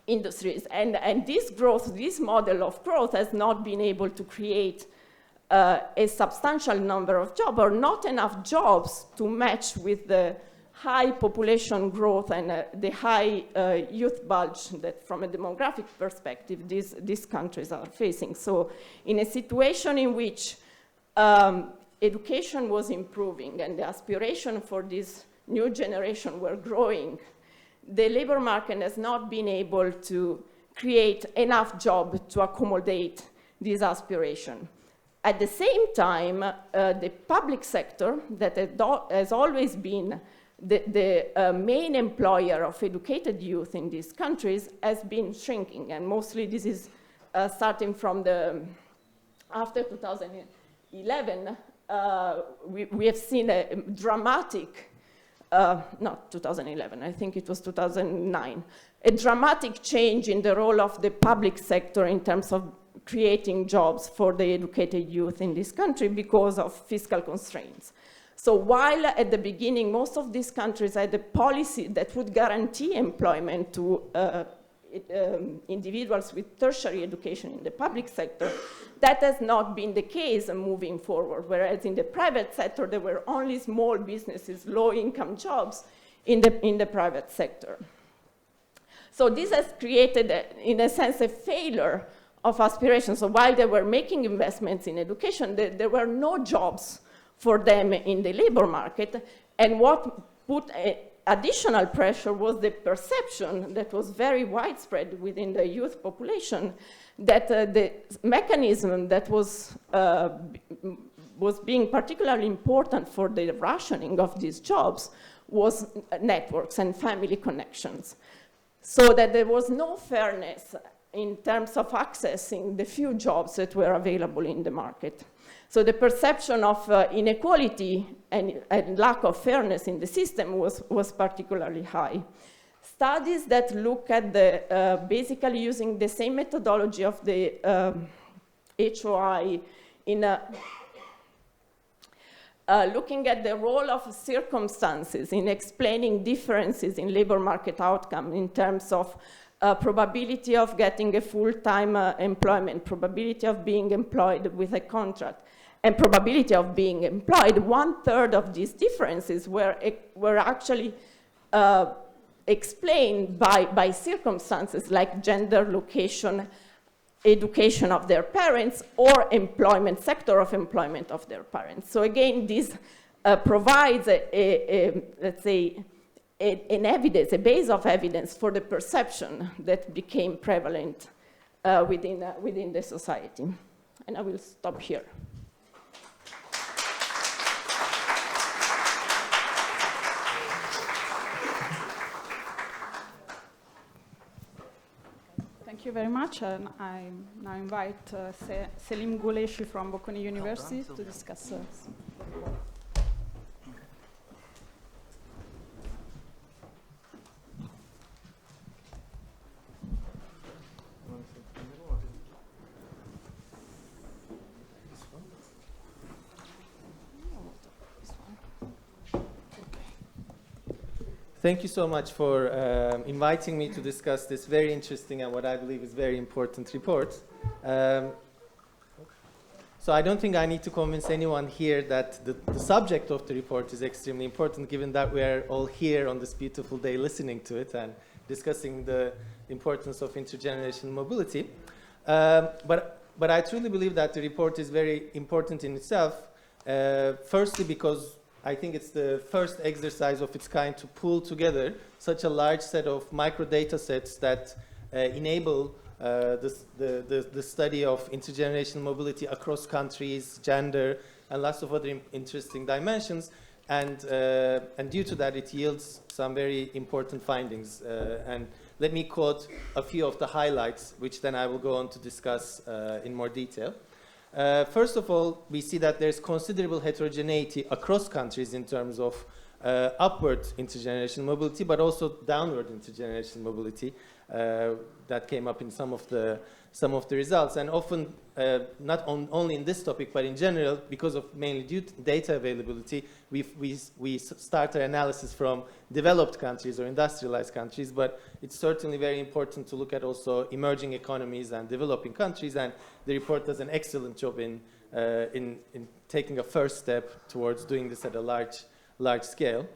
industries. And this growth, this model of growth has not been able to create a substantial number of jobs, or not enough jobs to match with the high population growth and the high youth bulge that from a demographic perspective these countries are facing. So in a situation in which education was improving and the aspiration for this new generation were growing, the labor market has not been able to create enough jobs to accommodate this aspiration. At the same time, the public sector, that has always been the main employer of educated youth in these countries, has been shrinking. And mostly this is starting from after 2011, we have seen a dramatic, not 2011, I think it was 2009, a dramatic change in the role of the public sector in terms of creating jobs for the educated youth in this country because of fiscal constraints. So while at the beginning most of these countries had a policy that would guarantee employment to individuals with tertiary education in the public sector, that has not been the case moving forward, whereas in the private sector there were only small businesses, low-income jobs in the private sector. So this has created, in a sense, a failure of aspirations. So while they were making investments in education, there were no jobs for them in the labor market. And what put additional pressure was the perception that was very widespread within the youth population that the mechanism that was being particularly important for the rationing of these jobs was networks and family connections. So that there was no fairness in terms of accessing the few jobs that were available in the market. So the perception of inequality and lack of fairness in the system was particularly high. Studies that look at basically using the same methodology of the HOI in looking at the role of circumstances in explaining differences in labor market outcome in terms of probability of getting a full-time employment, probability of being employed with a contract, and probability of being employed. 1/3 of these differences were actually explained by circumstances like gender, location, education of their parents, or employment, sector of employment of their parents. So again, this provides let's say, an evidence, a base of evidence for the perception that became prevalent within the society. And I will stop here. Thank you very much. And I now invite Selim Gulesci from Bocconi University to discuss. Thank you so much for inviting me to discuss this very interesting and what I believe is very important report. So I don't think I need to convince anyone here that the subject of the report is extremely important, given that we are all here on this beautiful day listening to it and discussing the importance of intergenerational mobility. But I truly believe that the report is very important in itself, firstly because I think it's the first exercise of its kind to pull together such a large set of micro data sets that enable the study of intergenerational mobility across countries, gender, and lots of other interesting dimensions. And due to that, it yields some very important findings. And let me quote a few of the highlights, which then I will go on to discuss in more detail. First of all, we see that there's considerable heterogeneity across countries in terms of upward intergenerational mobility, but also downward intergenerational mobility that came up in some of the results. And often, not only in this topic, but in general, because of mainly due to data availability, we start our analysis from developed countries or industrialized countries, but it's certainly very important to look at also emerging economies and developing countries, and the report does an excellent job in taking a first step towards doing this at a large scale.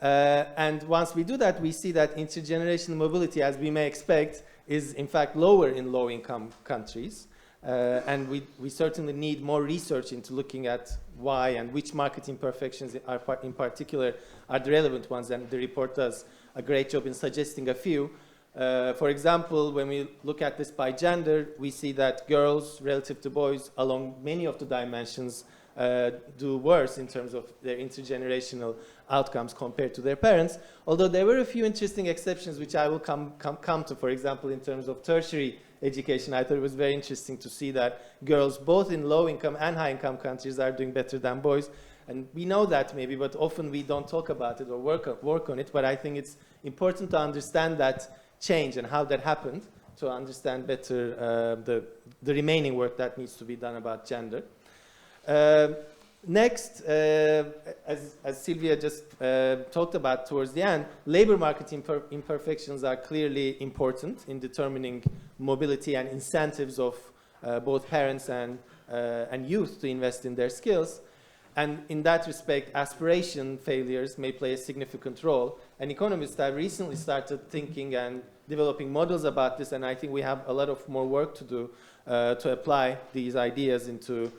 And once we do that, we see that intergenerational mobility, as we may expect, is in fact lower in low-income countries. And we certainly need more research into looking at why and which market imperfections are in particular are the relevant ones, and the report does a great job in suggesting a few. For example, when we look at this by gender, we see that girls relative to boys along many of the dimensions do worse in terms of their intergenerational outcomes compared to their parents, although there were a few interesting exceptions which I will come to. For example, in terms of tertiary education, I thought it was very interesting to see that girls both in low-income and high-income countries are doing better than boys. And we know that maybe, but often we don't talk about it or work on it. But I think it's important to understand that change and how that happened to understand better the remaining work that needs to be done about gender. Next, as Silvia just talked about towards the end, labor market imperfections are clearly important in determining mobility and incentives of both parents and youth to invest in their skills. And in that respect, aspiration failures may play a significant role. And economists have recently started thinking and developing models about this, and I think we have a lot of more work to do to apply these ideas into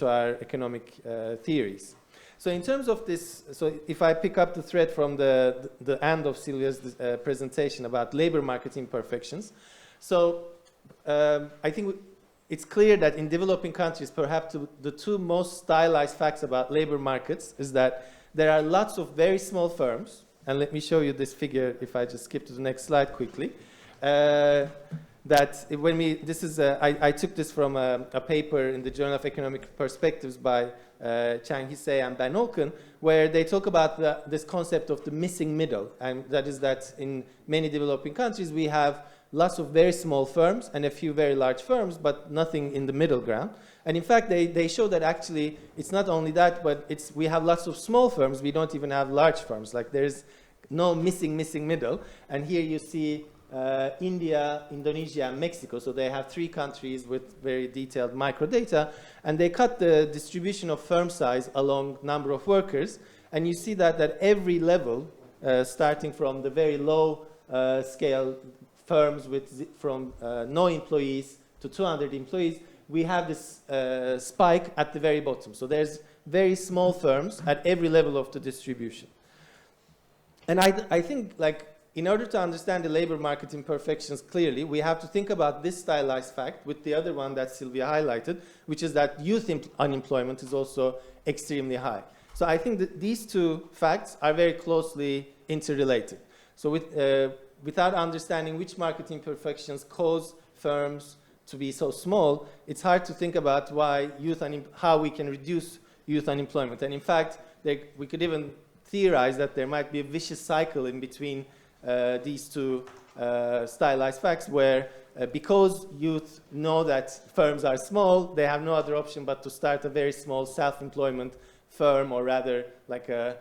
our economic theories. So in terms of this, so if I pick up the thread from the end of Silvia's presentation about labor market imperfections, so I think it's clear that in developing countries, perhaps the two most stylized facts about labor markets is that there are lots of very small firms, and let me show you this figure if I just skip to the next slide quickly. That when I took this from a paper in the Journal of Economic Perspectives by Chang Hisei and Ben Olken, where they talk about this concept of the missing middle, and that is that in many developing countries we have lots of very small firms and a few very large firms, but nothing in the middle ground. And in fact, they show that actually it's not only that, but we have lots of small firms. We don't even have large firms. Like there's no missing middle. And here you see India, Indonesia, and Mexico. So they have 3 countries with very detailed microdata, and they cut the distribution of firm size along number of workers. And you see that at every level, starting from the very low scale firms from no employees to 200 employees, we have this spike at the very bottom. So there's very small firms at every level of the distribution. And I think, like, in order to understand the labor market imperfections clearly, we have to think about this stylized fact with the other one that Silvia highlighted, which is that youth unemployment is also extremely high. So I think that these two facts are very closely interrelated. So without understanding which market imperfections cause firms to be so small, it's hard to think about why how we can reduce youth unemployment. And in fact, we could even theorize that there might be a vicious cycle in between these two stylized facts, where because youth know that firms are small, they have no other option but to start a very small self-employment firm, or rather like a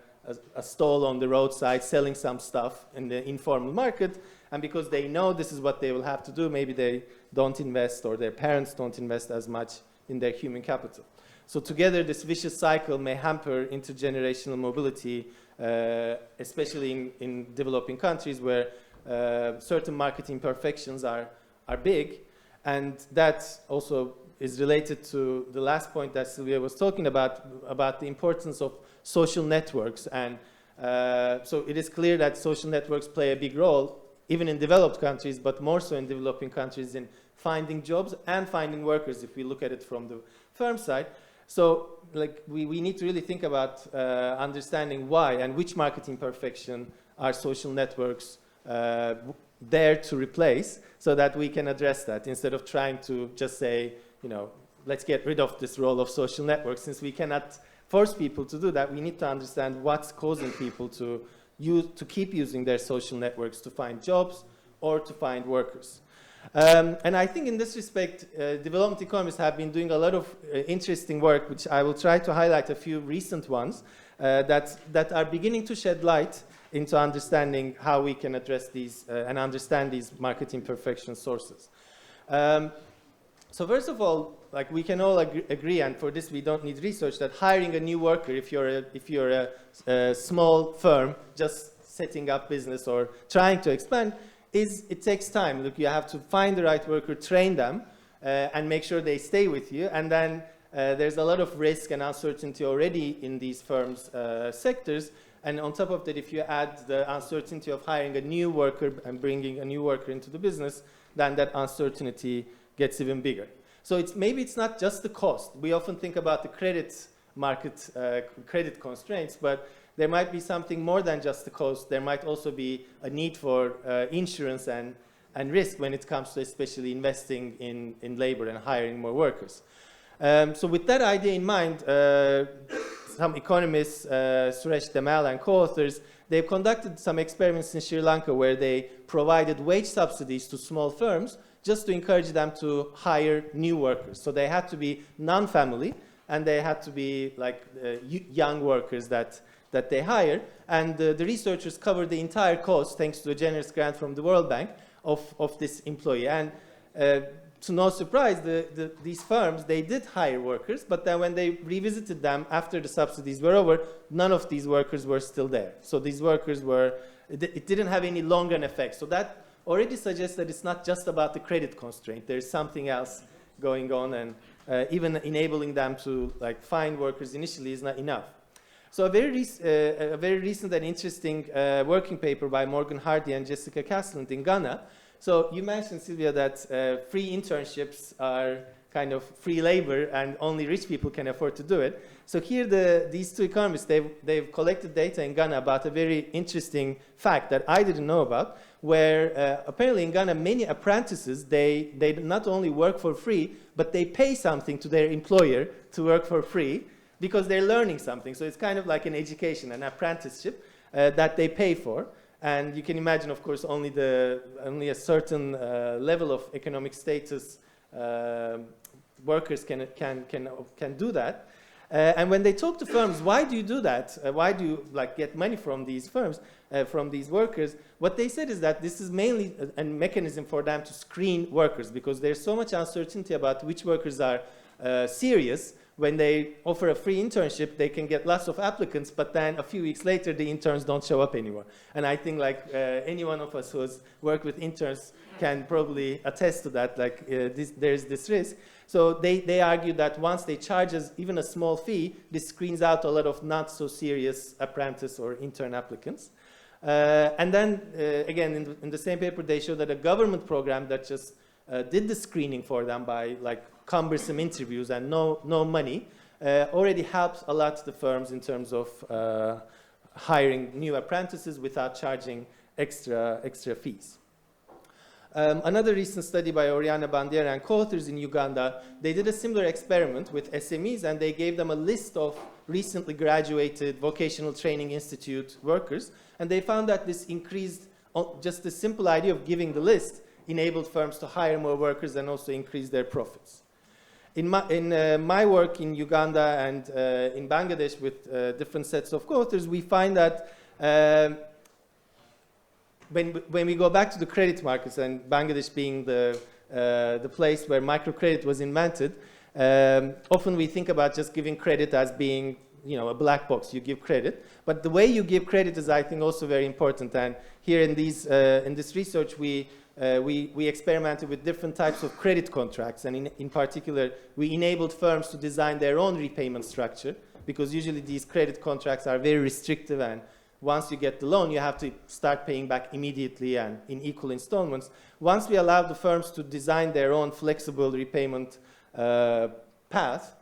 stall on the roadside selling some stuff in the informal market. And because they know this is what they will have to do, maybe they don't invest, or their parents don't invest as much in their human capital. So together, this vicious cycle may hamper intergenerational mobility, especially in developing countries where certain market imperfections are big. And that also is related to the last point that Silvia was talking about the importance of social networks. And so it is clear that social networks play a big role, even in developed countries, but more so in developing countries, in finding jobs and finding workers, if we look at it from the firm side. So like we need to really think about understanding why and which market imperfection are social networks there to replace, so that we can address that, instead of trying to just say, let's get rid of this role of social networks. Since we cannot force people to do that, we need to understand what's causing people to keep using their social networks to find jobs or to find workers. And I think in this respect, development economists have been doing a lot of interesting work, which I will try to highlight a few recent ones that are beginning to shed light into understanding how we can address these and understand these market imperfection sources. So first of all, like we can all agree, and for this we don't need research, that hiring a new worker, if you're a small firm just setting up business or trying to expand, it takes time. Look, you have to find the right worker, train them, and make sure they stay with you. And then there's a lot of risk and uncertainty already in these firms' sectors. And on top of that, if you add the uncertainty of hiring a new worker and bringing a new worker into the business, then that uncertainty gets even bigger. So maybe it's not just the cost. We often think about the credit market, credit constraints, but there might be something more than just the cost. There might also be a need for insurance and risk when it comes to especially investing in labor and hiring more workers. So with that idea in mind, some economists, Suresh Demal and co-authors, they've conducted some experiments in Sri Lanka where they provided wage subsidies to small firms just to encourage them to hire new workers. So they had to be non-family, and they had to be like young workers that they hire. And the researchers covered the entire cost, thanks to a generous grant from the World Bank, of this employee. And to no surprise, these firms, they did hire workers, but then when they revisited them after the subsidies were over, none of these workers were still there. So these workers it didn't have any long-run effect. So that already suggests that it's not just about the credit constraint. There's something else going on, and even enabling them to find workers initially is not enough. So a very recent and interesting working paper by Morgan Hardy and Jessica Casland in Ghana. So you mentioned, Silvia, that free internships are kind of free labor and only rich people can afford to do it. So here these two economists, they've collected data in Ghana about a very interesting fact that I didn't know about, where apparently in Ghana many apprentices, they not only work for free, but they pay something to their employer to work for free because they're learning something. So it's kind of like an education, an apprenticeship that they pay for. And you can imagine, of course, only a certain level of economic status workers can do that. And when they talk to firms, why do you do that? Why do you get money from these firms, from these workers? What they said is that this is mainly a mechanism for them to screen workers, because there's so much uncertainty about which workers are serious. When they offer a free internship, they can get lots of applicants, but then a few weeks later, the interns don't show up anymore. And I think any one of us who has worked with interns can probably attest to that, there's this risk. So they argue that once they charge us even a small fee, this screens out a lot of not so serious apprentice or intern applicants. And then, again, in the same paper, they show that a government program that just did the screening for them by cumbersome interviews and no money already helps a lot the firms in terms of hiring new apprentices without charging extra fees. Another recent study by Oriana Bandiera and co-authors in Uganda, they did a similar experiment with SMEs, and they gave them a list of recently graduated vocational training institute workers, and they found that this increased, just the simple idea of giving the list enabled firms to hire more workers and also increase their profits. In my work in Uganda and in Bangladesh with different sets of co-authors, we find that when we go back to the credit markets, and Bangladesh being the place where microcredit was invented, often we think about just giving credit as being a black box. You give credit, but the way you give credit is, I think, also very important. And here in this research, we experimented with different types of credit contracts, and in particular, we enabled firms to design their own repayment structure, because usually these credit contracts are very restrictive, and once you get the loan, you have to start paying back immediately and in equal installments. Once we allowed the firms to design their own flexible repayment path,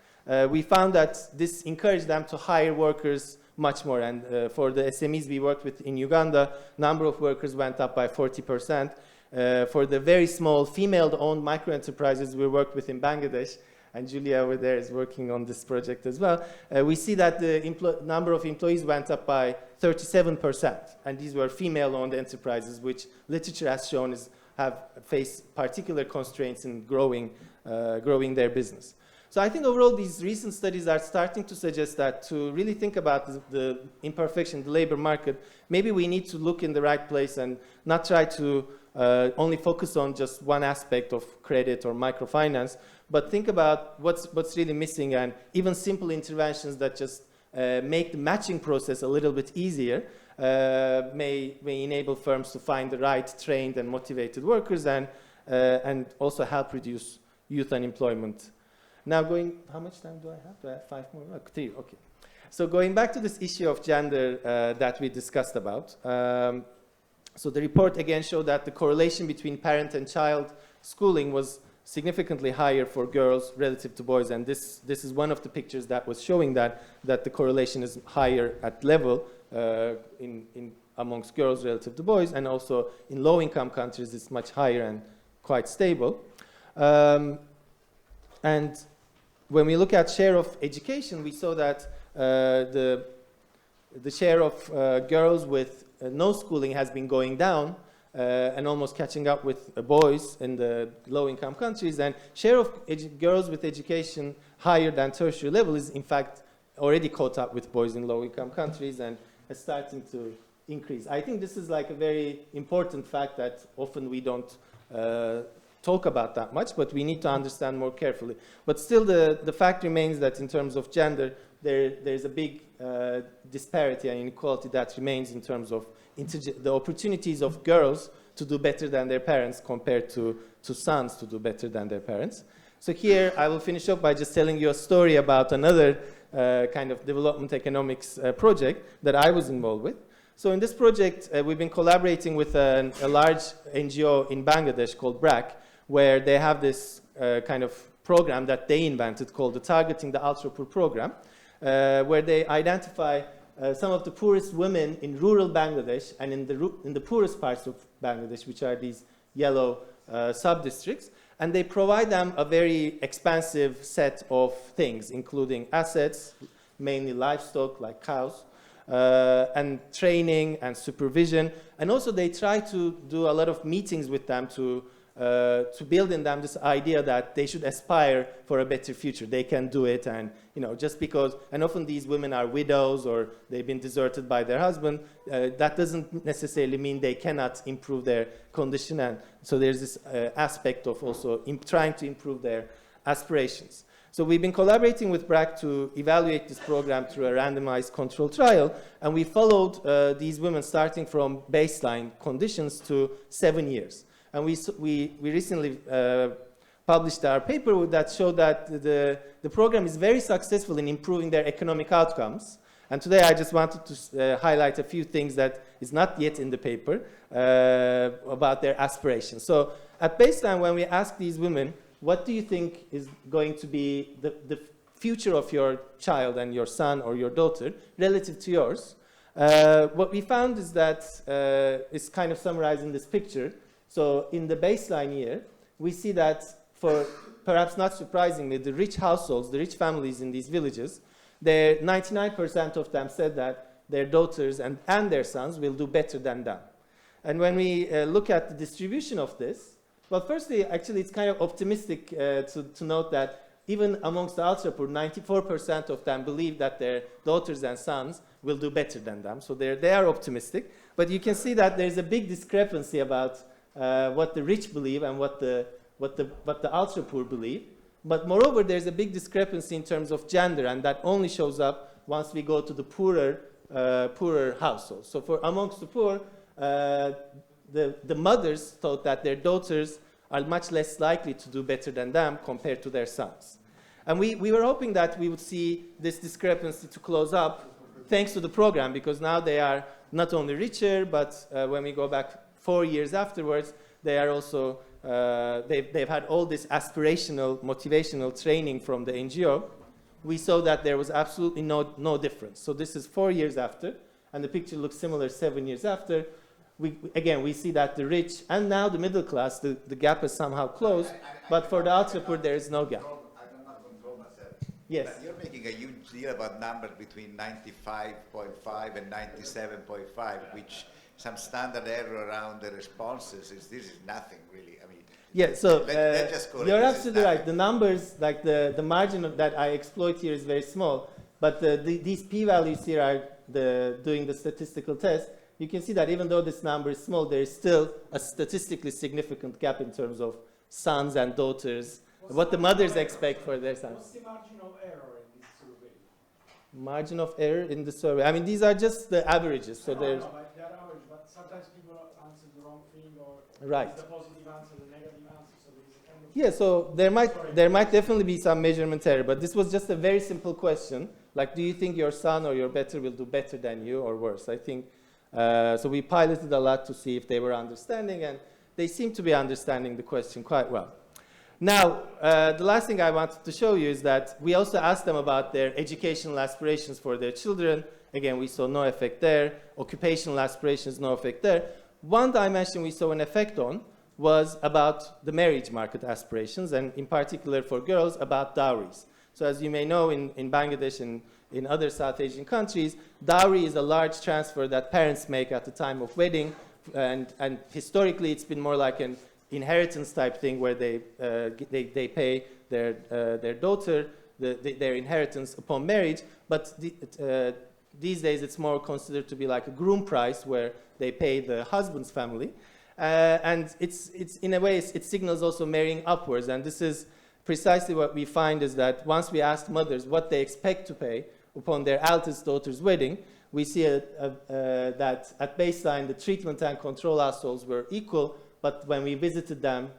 we found that this encouraged them to hire workers much more. And for the SMEs we worked with in Uganda, number of workers went up by 40%. For the very small female-owned micro-enterprises we worked with in Bangladesh, and Julia over there is working on this project as well, we see that the number of employees went up by 37%. And these were female-owned enterprises, which literature has shown have faced particular constraints in growing their business. So I think overall these recent studies are starting to suggest that to really think about the imperfection, the labor market, maybe we need to look in the right place and not try to only focus on just one aspect of credit or microfinance, but think about what's really missing, and even simple interventions that just make the matching process a little bit easier may enable firms to find the right trained and motivated workers, and also help reduce youth unemployment. Now how much time do I have? Do I have 5 more? Oh, 3, okay. So going back to this issue of gender that we discussed about. So the report again showed that the correlation between parent and child schooling was significantly higher for girls relative to boys, and this is one of the pictures that was showing that the correlation is higher at level amongst girls relative to boys, and also in low-income countries it's much higher and quite stable. And when we look at share of education, we saw that the share of girls with no schooling has been going down and almost catching up with boys in the low-income countries, and share of girls with education higher than tertiary level is in fact already caught up with boys in low-income countries and is starting to increase. I think this is like a very important fact that often we don't talk about that much, but we need to understand more carefully. But still the fact remains that in terms of gender, there's a big disparity and inequality that remains in terms of the opportunities of girls to do better than their parents compared to sons to do better than their parents. So here I will finish up by just telling you a story about another kind of development economics project that I was involved with. So in this project, we've been collaborating with a large NGO in Bangladesh called BRAC, where they have this kind of program that they invented called the Targeting the Ultra-Poor program, where they identify some of the poorest women in rural Bangladesh and in the poorest parts of Bangladesh, which are these yellow sub-districts, and they provide them a very expansive set of things, including assets, mainly livestock like cows, and training and supervision. And also they try to do a lot of meetings with them to build in them this idea that they should aspire for a better future. They can do it, and just because, and often these women are widows or they've been deserted by their husband, that doesn't necessarily mean they cannot improve their condition. And so there's this aspect of also trying to improve their aspirations. So we've been collaborating with BRAC to evaluate this program through a randomized control trial, and we followed these women starting from baseline conditions to 7 years. And we recently published our paper that showed that the program is very successful in improving their economic outcomes. And today I just wanted to highlight a few things that is not yet in the paper about their aspirations. So at baseline, when we ask these women, what do you think is going to be the future of your child and your son or your daughter relative to yours? What we found is that it's kind of summarized in this picture. So in the baseline year, we see that for perhaps not surprisingly, the rich households, the rich families in these villages, 99% of them said that their daughters and their sons will do better than them. And when we look at the distribution of this, well, firstly, actually, it's kind of optimistic to note that even amongst the ultra-poor, 94% of them believe that their daughters and sons will do better than them. So they are optimistic. But you can see that there's a big discrepancy about what the rich believe and what the ultra-poor believe. But moreover, there's a big discrepancy in terms of gender, and that only shows up once we go to the poorer households. So for amongst the poor, the mothers thought that their daughters are much less likely to do better than them compared to their sons. And we were hoping that we would see this discrepancy to close up thanks to the program, because now they are not only richer, but when we go back 4 years afterwards, they are also, they've had all this aspirational, motivational training from the NGO. We saw that there was absolutely no difference. So this is 4 years after, and the picture looks similar 7 years after. We see that the rich and now the middle class, the gap is somehow closed, but for the ultra-poor, there is no gap. I cannot control myself. Yes. But you're making a huge deal about numbers between 95.5 and 97.5, which some standard error around the responses this is nothing really. I mean, yeah, so let's just call you're it absolutely right. The numbers, like the margin that I exploit here is very small, but these p-values here are doing the statistical test. You can see that even though this number is small, there is still a statistically significant gap in terms of sons and daughters, what the mothers expect for their sons. What's the margin of error in this survey? Margin of error in the survey. I mean, these are just the averages. So there's But they're average, but sometimes people answer the wrong thing, or right. the positive answer, the negative answer. So there is a kind of Yeah, so there might definitely be some measurement error, but this was just a very simple question. Like, do you think your son or your daughter will do better than you or worse? I think, so we piloted a lot to see if they were understanding, and they seem to be understanding the question quite well. Now, the last thing I wanted to show you is that we also asked them about their educational aspirations for their children. Again, we saw no effect there. Occupational aspirations, no effect there. One dimension we saw an effect on was about the marriage market aspirations, and in particular for girls, about dowries. So as you may know, in Bangladesh and in other South Asian countries, dowry is a large transfer that parents make at the time of wedding, and historically it's been more like an inheritance type thing where they pay their daughter their inheritance upon marriage, but these days it's more considered to be like a groom price where they pay the husband's family. And it's in a way, it signals also marrying upwards. And this is precisely what we find is that once we ask mothers what they expect to pay upon their eldest daughter's wedding, we see that at baseline the treatment and control households were equal, but when we visited them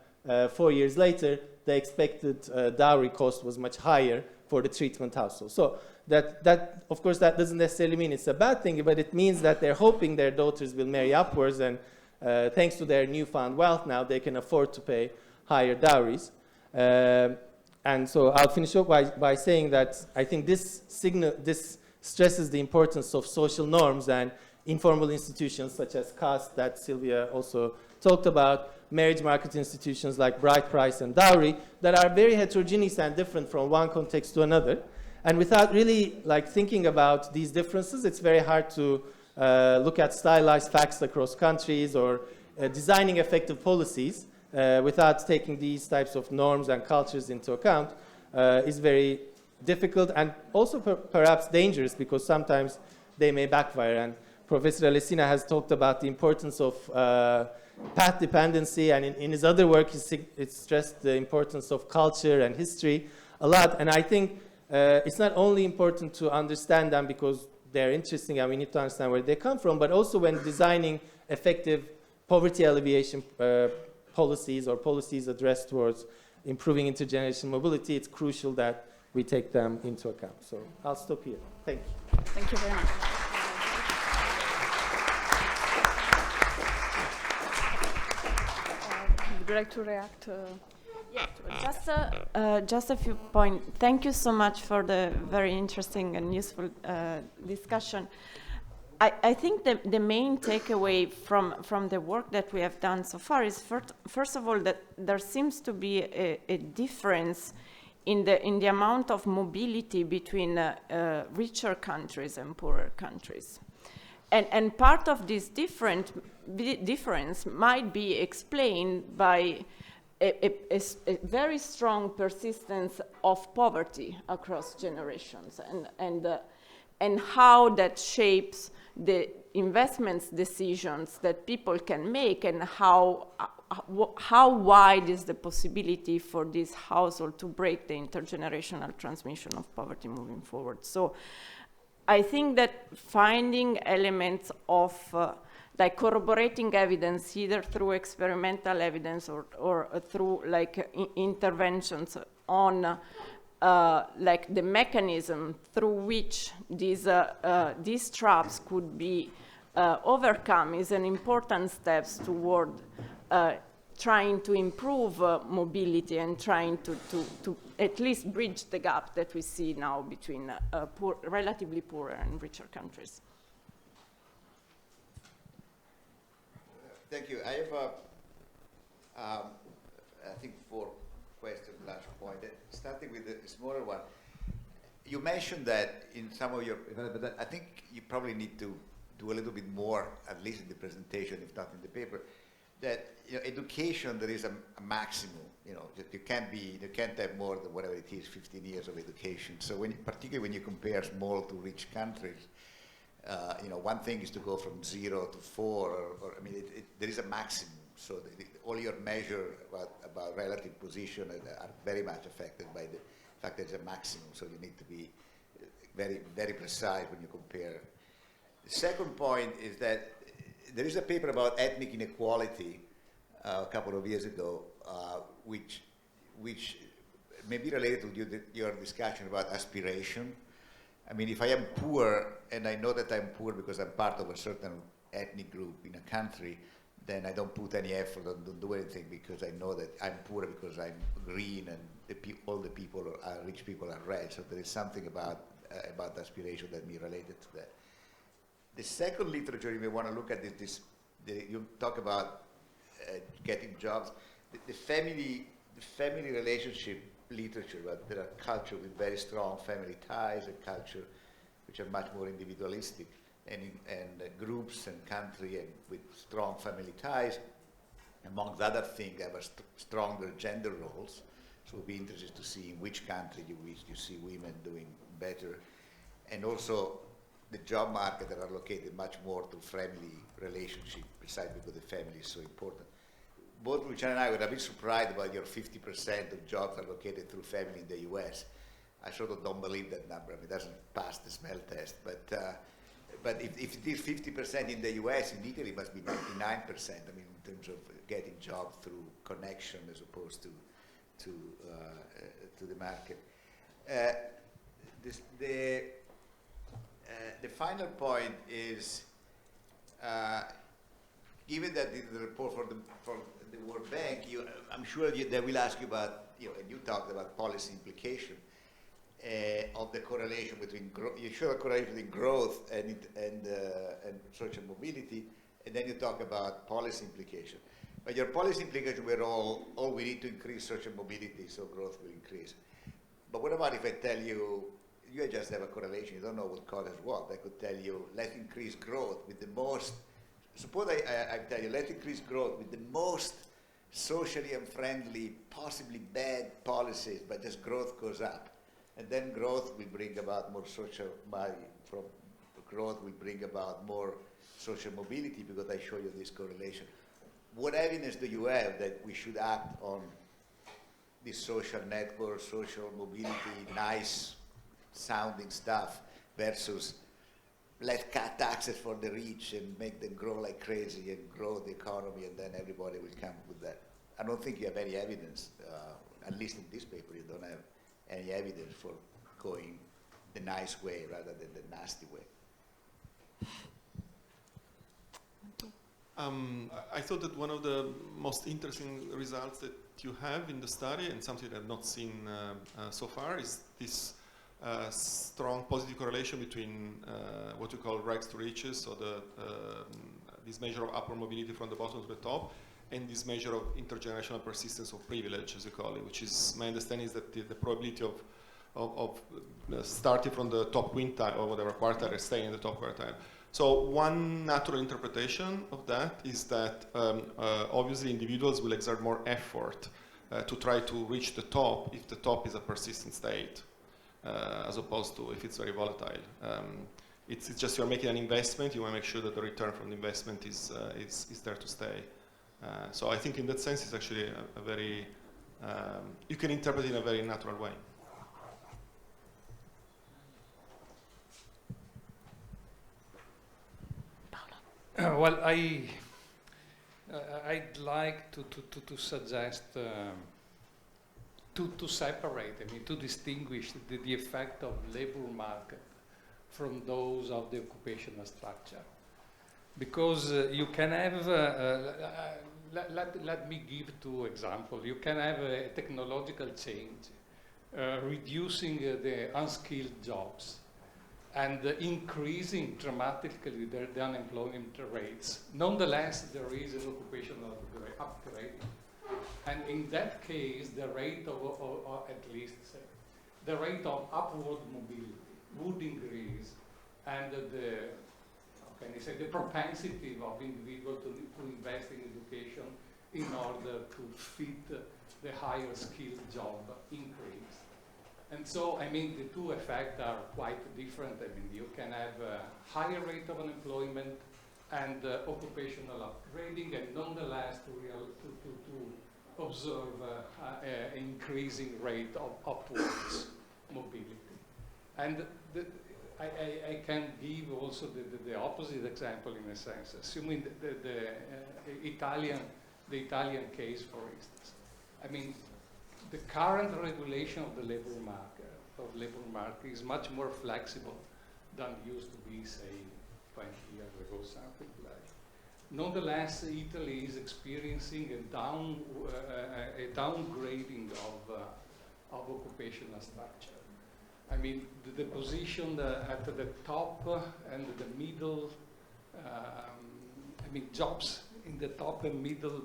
4 years later, the expected dowry cost was much higher for the treatment household. So that of course, that doesn't necessarily mean it's a bad thing, but it means that they're hoping their daughters will marry upwards, and thanks to their newfound wealth now, they can afford to pay higher dowries. And so I'll finish up by saying that I think this stresses the importance of social norms and informal institutions such as caste that Silvia also talked about, marriage market institutions like bride price and dowry that are very heterogeneous and different from one context to another. And without really thinking about these differences, it's very hard to look at stylized facts across countries or designing effective policies without taking these types of norms and cultures into account is very difficult and also perhaps dangerous, because sometimes they may backfire. And Professor Alessina has talked about the importance of path dependency, and in his other work he stressed the importance of culture and history a lot. And I think it's not only important to understand them because they're interesting and we need to understand where they come from, but also when designing effective poverty alleviation policies or policies addressed towards improving intergenerational mobility, it's crucial that we take them into account. So I'll stop here. Thank you. Thank you very much. Would you like to react? Just a few points. Thank you so much for the very interesting and useful discussion. I think the main takeaway from the work that we have done so far is first of all that there seems to be a difference in the amount of mobility between richer countries and poorer countries. And part of this difference might be explained by a very strong persistence of poverty across generations, and how that shapes the investments decisions that people can make, and how wide is the possibility for this household to break the intergenerational transmission of poverty moving forward. So I think that finding elements of corroborating evidence, either through experimental evidence or through interventions on the mechanism through which these traps could be overcome is an important step toward trying to improve mobility and trying to at least bridge the gap that we see now between relatively poorer and richer countries. Thank you. I have, I think, 4 questions, large point. Starting with the smaller one. You mentioned that in some of your, but I think you probably need to do a little bit more, at least in the presentation, if not in the paper, that education, there is a maximum. You can't have more than whatever it is, 15 years of education. So particularly when you compare small to rich countries, one thing is to go from 0 to 4, there is a maximum. So all your measures about relative position are very much affected by the fact that there's a maximum. So you need to be very, very precise when you compare. The second point is that there is a paper about ethnic inequality a couple of years ago, which which may be related to your discussion about aspiration. I mean, if I am poor, and I know that I'm poor because I'm part of a certain ethnic group in a country, then I don't put any effort and don't do anything because I know that I'm poor because I'm green and all the people rich people are red. So there is something about aspiration that may be related to that. The second literature you may want to look at is you talk about getting jobs. The family relationship literature, but there are cultures with very strong family ties and culture which are much more individualistic, and groups and country and with strong family ties, amongst other things, have a stronger gender roles. So we'll be interested to see in which country you see women doing better, and also the job market that are located much more to family relationship, precisely because the family is so important. Both Luciano and I were a bit surprised about your 50% of jobs are located through family in the US. I sort of don't believe that number. I mean, it doesn't pass the smell test. But if it is 50% in the US, in Italy it must be 99%. I mean, in terms of getting jobs through connection as opposed to the market. The final point is, given that the report for the World Bank, I'm sure they will ask you about, and you talked about policy implication of the correlation between you show a correlation between growth and social mobility, and then you talk about policy implication. But your policy implication were all we need to increase social mobility, so growth will increase. But what about if I tell you, you just have a correlation, you don't know what causes what. I could tell you, let's increase growth with the most, suppose I tell you, let's increase growth with the most socially unfriendly, possibly bad policies, but just growth goes up. And then growth will bring about more social, from growth will bring about more social mobility because I show you this correlation. What evidence do you have that we should act on this social network, social mobility, nice sounding stuff versus let's cut taxes for the rich and make them grow like crazy and grow the economy, and then everybody will come with that? I don't think you have any evidence, at least in this paper, you don't have any evidence for going the nice way rather than the nasty way. I thought that one of the most interesting results that you have in the study, and something I've not seen so far, is this strong positive correlation between what you call rags to riches, so this measure of upward mobility from the bottom to the top, and this measure of intergenerational persistence of privilege, as you call it, which is, my understanding is that the probability of starting from the top quintile or whatever quartile and staying in the top quartile. So one natural interpretation of that is that obviously individuals will exert more effort to try to reach the top if the top is a persistent state, as opposed to if it's very volatile. It's just you're making an investment, you want to make sure that the return from the investment is there to stay. So I think in that sense it's actually a very, you can interpret it in a very natural way. Well, I'd like to suggest to separate, to distinguish the effect of labor market from those of the occupational structure. Because you can have, let me give two examples. You can have a technological change, reducing the unskilled jobs and increasing dramatically the unemployment rates. Nonetheless, there is an occupational upgrading. And in that case, the rate of, or at least the rate of upward mobility would increase, and the propensity of individuals to invest in education in order to fit the higher skilled job increase. And so, the two effects are quite different. You can have a higher rate of unemployment and occupational upgrading, and nonetheless to observe an increasing rate of upwards mobility. And I can give also the opposite example in a sense, assuming the Italian case, for instance. the current regulation of the labor market is much more flexible than it used to be, say, 20 years ago, something like. Nonetheless, Italy is experiencing a downgrading of occupational structure. I mean, the position at the top and the middle, jobs in the top and middle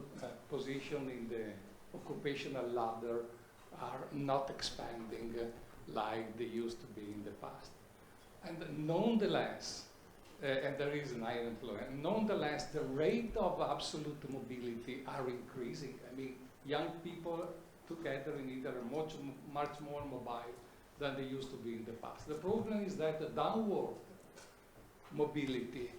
position in the occupational ladder are not expanding like they used to be in the past. And nonetheless, and there is an unemployment, nonetheless, the rate of absolute mobility are increasing. I mean, young people together in Italy are much more mobile than they used to be in the past. The problem is that the downward mobility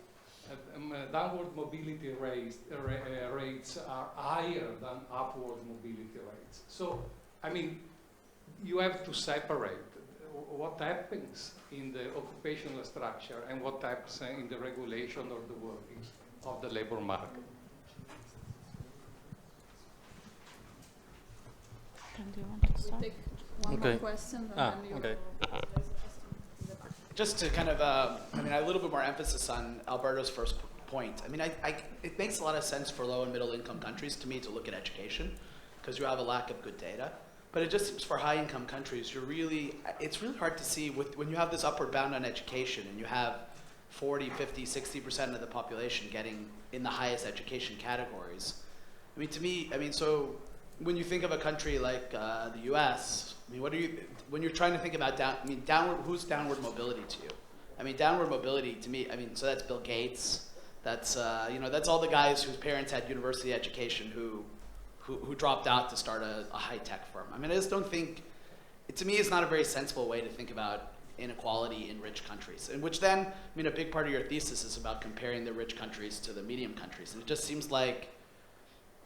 rates are higher than upward mobility rates. So, I mean, you have to separate what happens in the occupational structure and what happens in the regulation or the workings of the labor market. Do you want to start? Take one more question, and then you okay. Just to kind of, a little bit more emphasis on Alberto's first point. I mean, it makes a lot of sense for low and middle income countries to me to look at education because you have a lack of good data. But it just seems for high income countries, it's really hard to see when you have this upward bound on education and you have 40, 50, 60% of the population getting in the highest education categories. I mean, to me, so when you think of a country like the US, I mean, when you're trying to think about who's downward mobility to you? I mean, downward mobility to me, so that's Bill Gates, that's that's all the guys whose parents had university education who dropped out to start a high-tech firm. I mean, I just don't think, to me, it's not a very sensible way to think about inequality in rich countries. In which then, a big part of your thesis is about comparing the rich countries to the medium countries. And it just seems like,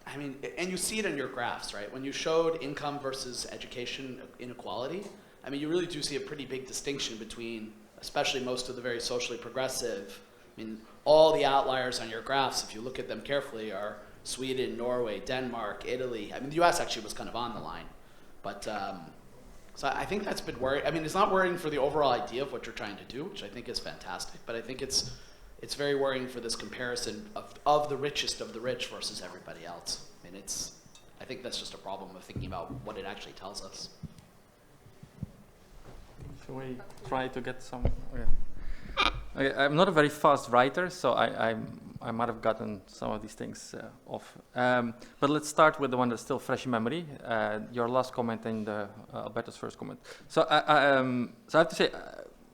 and you see it in your graphs, right? When you showed income versus education inequality, you really do see a pretty big distinction between, especially most of the very socially progressive, all the outliers on your graphs, if you look at them carefully, are Sweden, Norway, Denmark, Italy. The US actually was kind of on the line. But, so I think that's been worrying. It's not worrying for the overall idea of what you're trying to do, which I think is fantastic, but I think it's very worrying for this comparison of the richest of the rich versus everybody else. I think that's just a problem of thinking about what it actually tells us. Shall we try to get some? Okay, I'm not a very fast writer, so I might have gotten some of these things off. But let's start with the one that's still fresh in memory, your last comment and Alberto's first comment. So I have to say,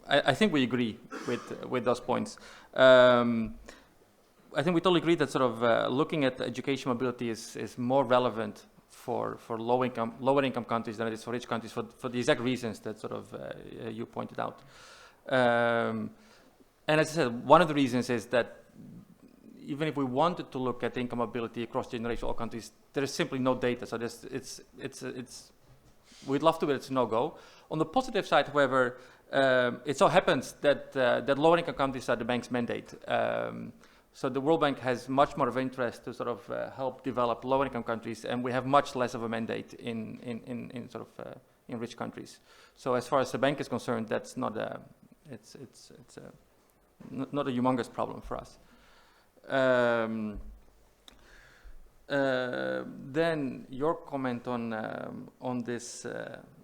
I think we agree with those points. I think we totally agree that sort of looking at education mobility is more relevant for lower income countries than it is for rich countries for the exact reasons that sort of you pointed out. And as I said, one of the reasons is that even if we wanted to look at income mobility across generational countries, there is simply no data. So we'd love to, but it's a no-go. On the positive side, however, it so happens that lower income countries are the bank's mandate. So the World Bank has much more of interest to sort of help develop lower income countries, and we have much less of a mandate in rich countries. So as far as the bank is concerned, that's not not a humongous problem for us. Then your comment on this.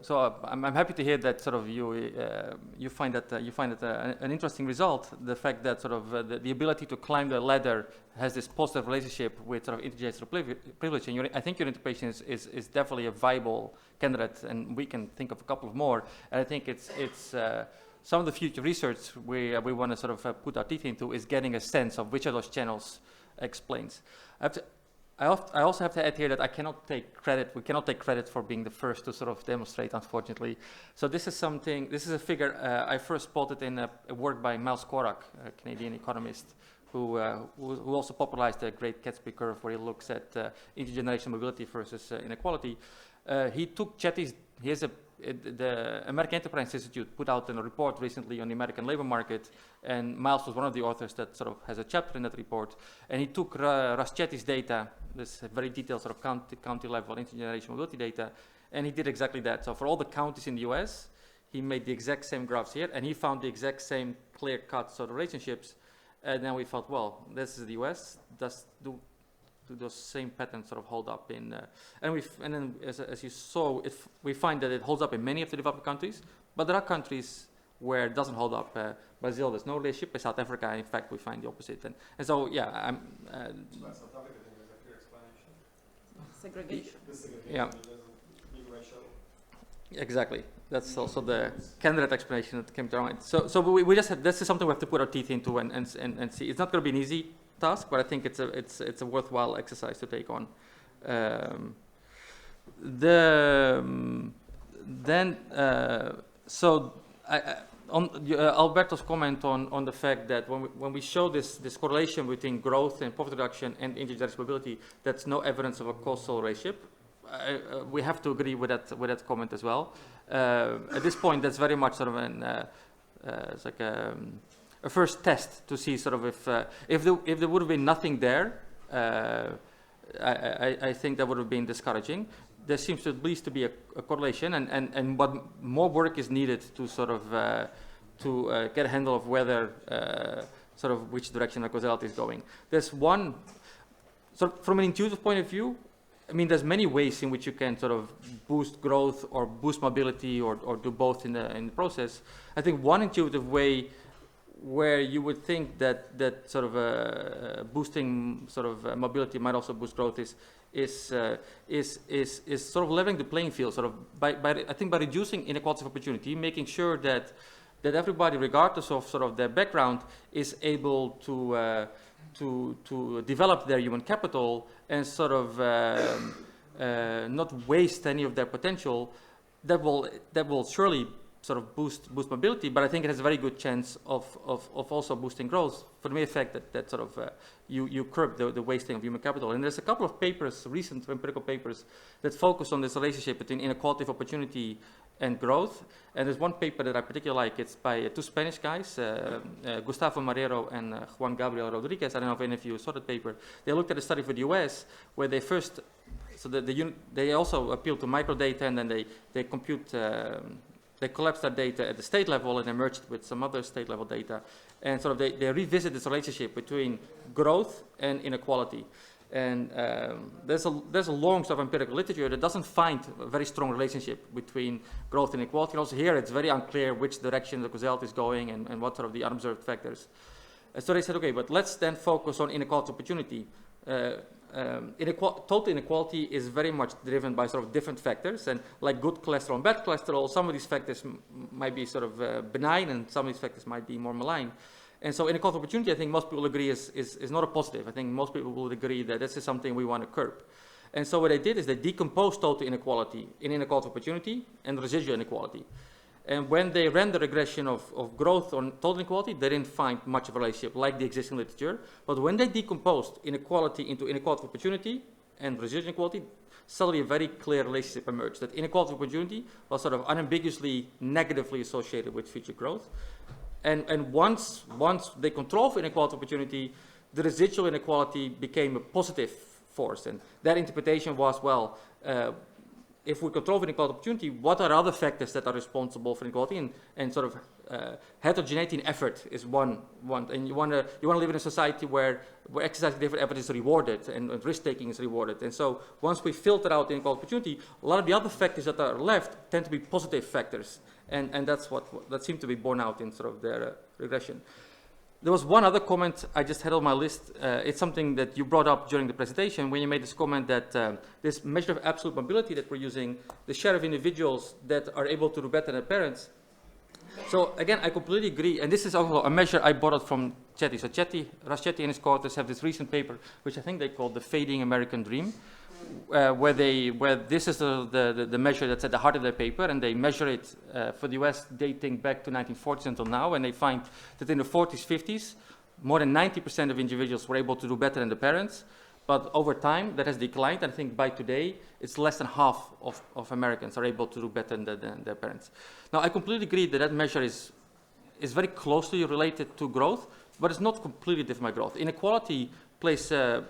So I'm happy to hear that sort of you find it an interesting result. The fact that sort of the ability to climb the ladder has this positive relationship with sort of intergenerational privilege. And I think your interpretation is definitely a viable candidate, and we can think of a couple of more. And I think it's some of the future research we want to sort of put our teeth into is getting a sense of which of those channels explains. I also have to add here that we cannot take credit for being the first to sort of demonstrate, unfortunately. So this is a figure I first spotted in a work by Miles Korak, a Canadian economist, who also popularized the Great Gatsby curve, where he looks at intergenerational mobility versus inequality. He took Chetty's, the American Enterprise Institute put out a report recently on the American labor market, and Miles was one of the authors that sort of has a chapter in that report, and he took Chetty's data, this very detailed sort of county level intergenerational mobility data, And he did exactly that. So for all the counties in the US, he made the exact same graphs here, and he found the exact same clear-cut sort of relationships. And then we thought, well, this is the US. Do those same patterns sort of hold up in? And then, as you saw, we find that it holds up in many of the developed countries, but there are countries where it doesn't hold up. Brazil, there's no relationship. In South Africa, in fact, we find the opposite. And so, yeah, South Africa, I think, there's a clear explanation. Segregation. Yeah. Exactly. That's also the candidate explanation that came to our mind. So we just have, this is something we have to put our teeth into and see. It's not going to be an easy task, but I think it's a worthwhile exercise to take on. On Alberto's comment on the fact that when we show this correlation between growth and poverty reduction and individual mobility, that's no evidence of a causal relationship. We have to agree with that comment as well. At this point, that's very much sort of it's like a first test to see sort of if there would have been nothing there. I think that would have been discouraging. There seems to at least to be a correlation, and what more work is needed to sort of get a handle of whether sort of which direction the causality is going. There's one sort of from an intuitive point of view. I mean, there's many ways in which you can sort of boost growth or boost mobility or do both in the process. I think one intuitive way where you would think that sort of boosting sort of mobility might also boost growth is sort of leveling the playing field, sort of by reducing inequality of opportunity, making sure that everybody, regardless of sort of their background, is able to develop their human capital and sort of not waste any of their potential. That will surely sort of boost mobility, but I think it has a very good chance of also boosting growth for the mere fact that sort of you curb the wasting of human capital. And there's a couple of papers, recent empirical papers, that focus on this relationship between inequality of opportunity and growth. And there's one paper that I particularly like. It's by two Spanish guys, Gustavo Marrero and Juan Gabriel Rodriguez. I don't know if any of you saw that paper. They looked at a study for the US where they first, they also appealed to microdata, and then they compute, they collapsed that data at the state level and they merged with some other state level data. And sort of they revisit this relationship between growth and inequality. And there's a long sort of empirical literature that doesn't find a very strong relationship between growth and inequality. And also here it's very unclear which direction the causality is going and what sort of the unobserved factors. So they said, okay, but let's then focus on inequality opportunity. Total inequality is very much driven by sort of different factors, and like good cholesterol and bad cholesterol, some of these factors might be sort of benign and some of these factors might be more malign. And so inequality of opportunity, I think most people agree is not a positive. I think most people will agree that this is something we want to curb. And so what they did is they decomposed total inequality in inequality of opportunity and residual inequality. And when they ran the regression of growth on total inequality, they didn't find much of a relationship like the existing literature. But when they decomposed inequality into inequality of opportunity and residual inequality, suddenly a very clear relationship emerged, that inequality of opportunity was sort of unambiguously negatively associated with future growth. And once they control for inequality of opportunity, the residual inequality became a positive force. And that interpretation was, well, if we control for inequality of opportunity, what are other factors that are responsible for inequality? And sort of heterogeneity in effort is one. And you want to live in a society where exercising different effort is rewarded and risk-taking is rewarded. And so once we filter out inequality of opportunity, a lot of the other factors that are left tend to be positive factors. And that's that seemed to be borne out in sort of their regression. There was one other comment I just had on my list. It's something that you brought up during the presentation when you made this comment that this measure of absolute mobility that we're using, the share of individuals that are able to do better than their parents. So again, I completely agree. And this is also a measure I borrowed from Chetty. So Ras Chetty and his co-authors have this recent paper, which I think they call the Fading American Dream, where this is the measure that's at the heart of their paper, and they measure it for the US dating back to 1940s until now, and they find that in the 40s, 50s, more than 90% of individuals were able to do better than the parents, but over time that has declined, and I think by today it's less than half of Americans are able to do better than their parents. Now I completely agree that measure is very closely related to growth, but it's not completely different by growth. Inequality plays an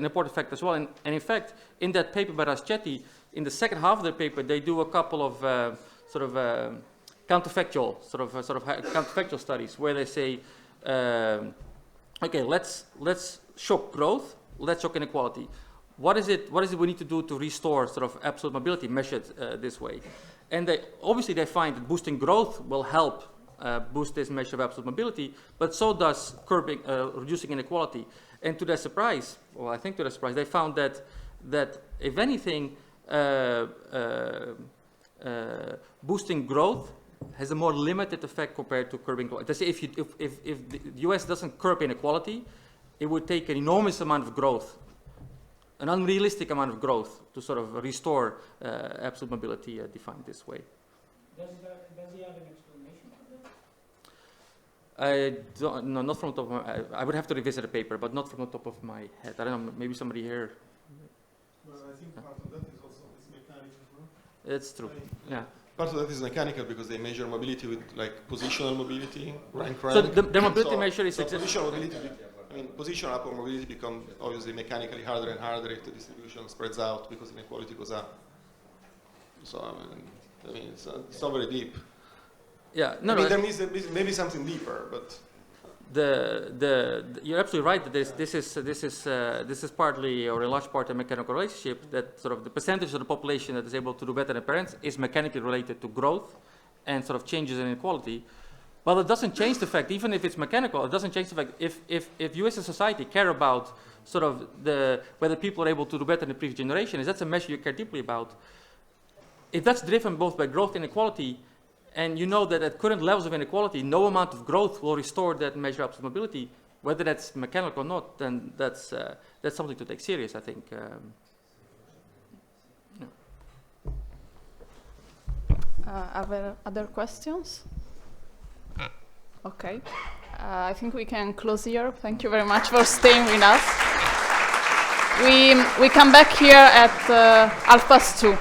important factor as well. And in fact, in that paper by Ras Chetty, in the second half of the paper, they do a couple of counterfactual counterfactual studies where they say, okay, let's shock growth, let's shock inequality. What is it we need to do to restore sort of absolute mobility measured this way? And they find that boosting growth will help boost this measure of absolute mobility, but so does reducing inequality. And to their surprise, well, I think to their surprise, they found that if anything, boosting growth has a more limited effect compared to curbing growth. They say if the US doesn't curb inequality, it would take an enormous amount of growth, an unrealistic amount of growth to sort of restore absolute mobility defined this way. Does he have an explanation for that? I don't, no, not from the top of my, I would have to revisit the paper, but not from the top of my head. I don't know, maybe somebody here. Well, I think part of that is also mechanical, no? It's true, yeah. Part of that is mechanical because they measure mobility with like positional mobility, rank. So the mobility measure is positional mobility. I mean, positional upper mobility becomes obviously mechanically harder and harder if the distribution spreads out because inequality goes up. So I mean, it's not very deep. Yeah, there is maybe something deeper, but you're absolutely right that this is partly or in large part a mechanical relationship, that sort of the percentage of the population that is able to do better than parents is mechanically related to growth and sort of changes in inequality. Well, it doesn't change the fact, even if it's mechanical, it doesn't change the fact if you as a society care about sort of whether people are able to do better than the previous generation, that's a measure you care deeply about. If that's driven both by growth and inequality, and you know that at current levels of inequality, no amount of growth will restore that measure of absolute mobility, whether that's mechanical or not, then that's something to take serious, I think. Are there other questions? Okay. I think we can close here. Thank you very much for staying with us. We come back here at 2:30.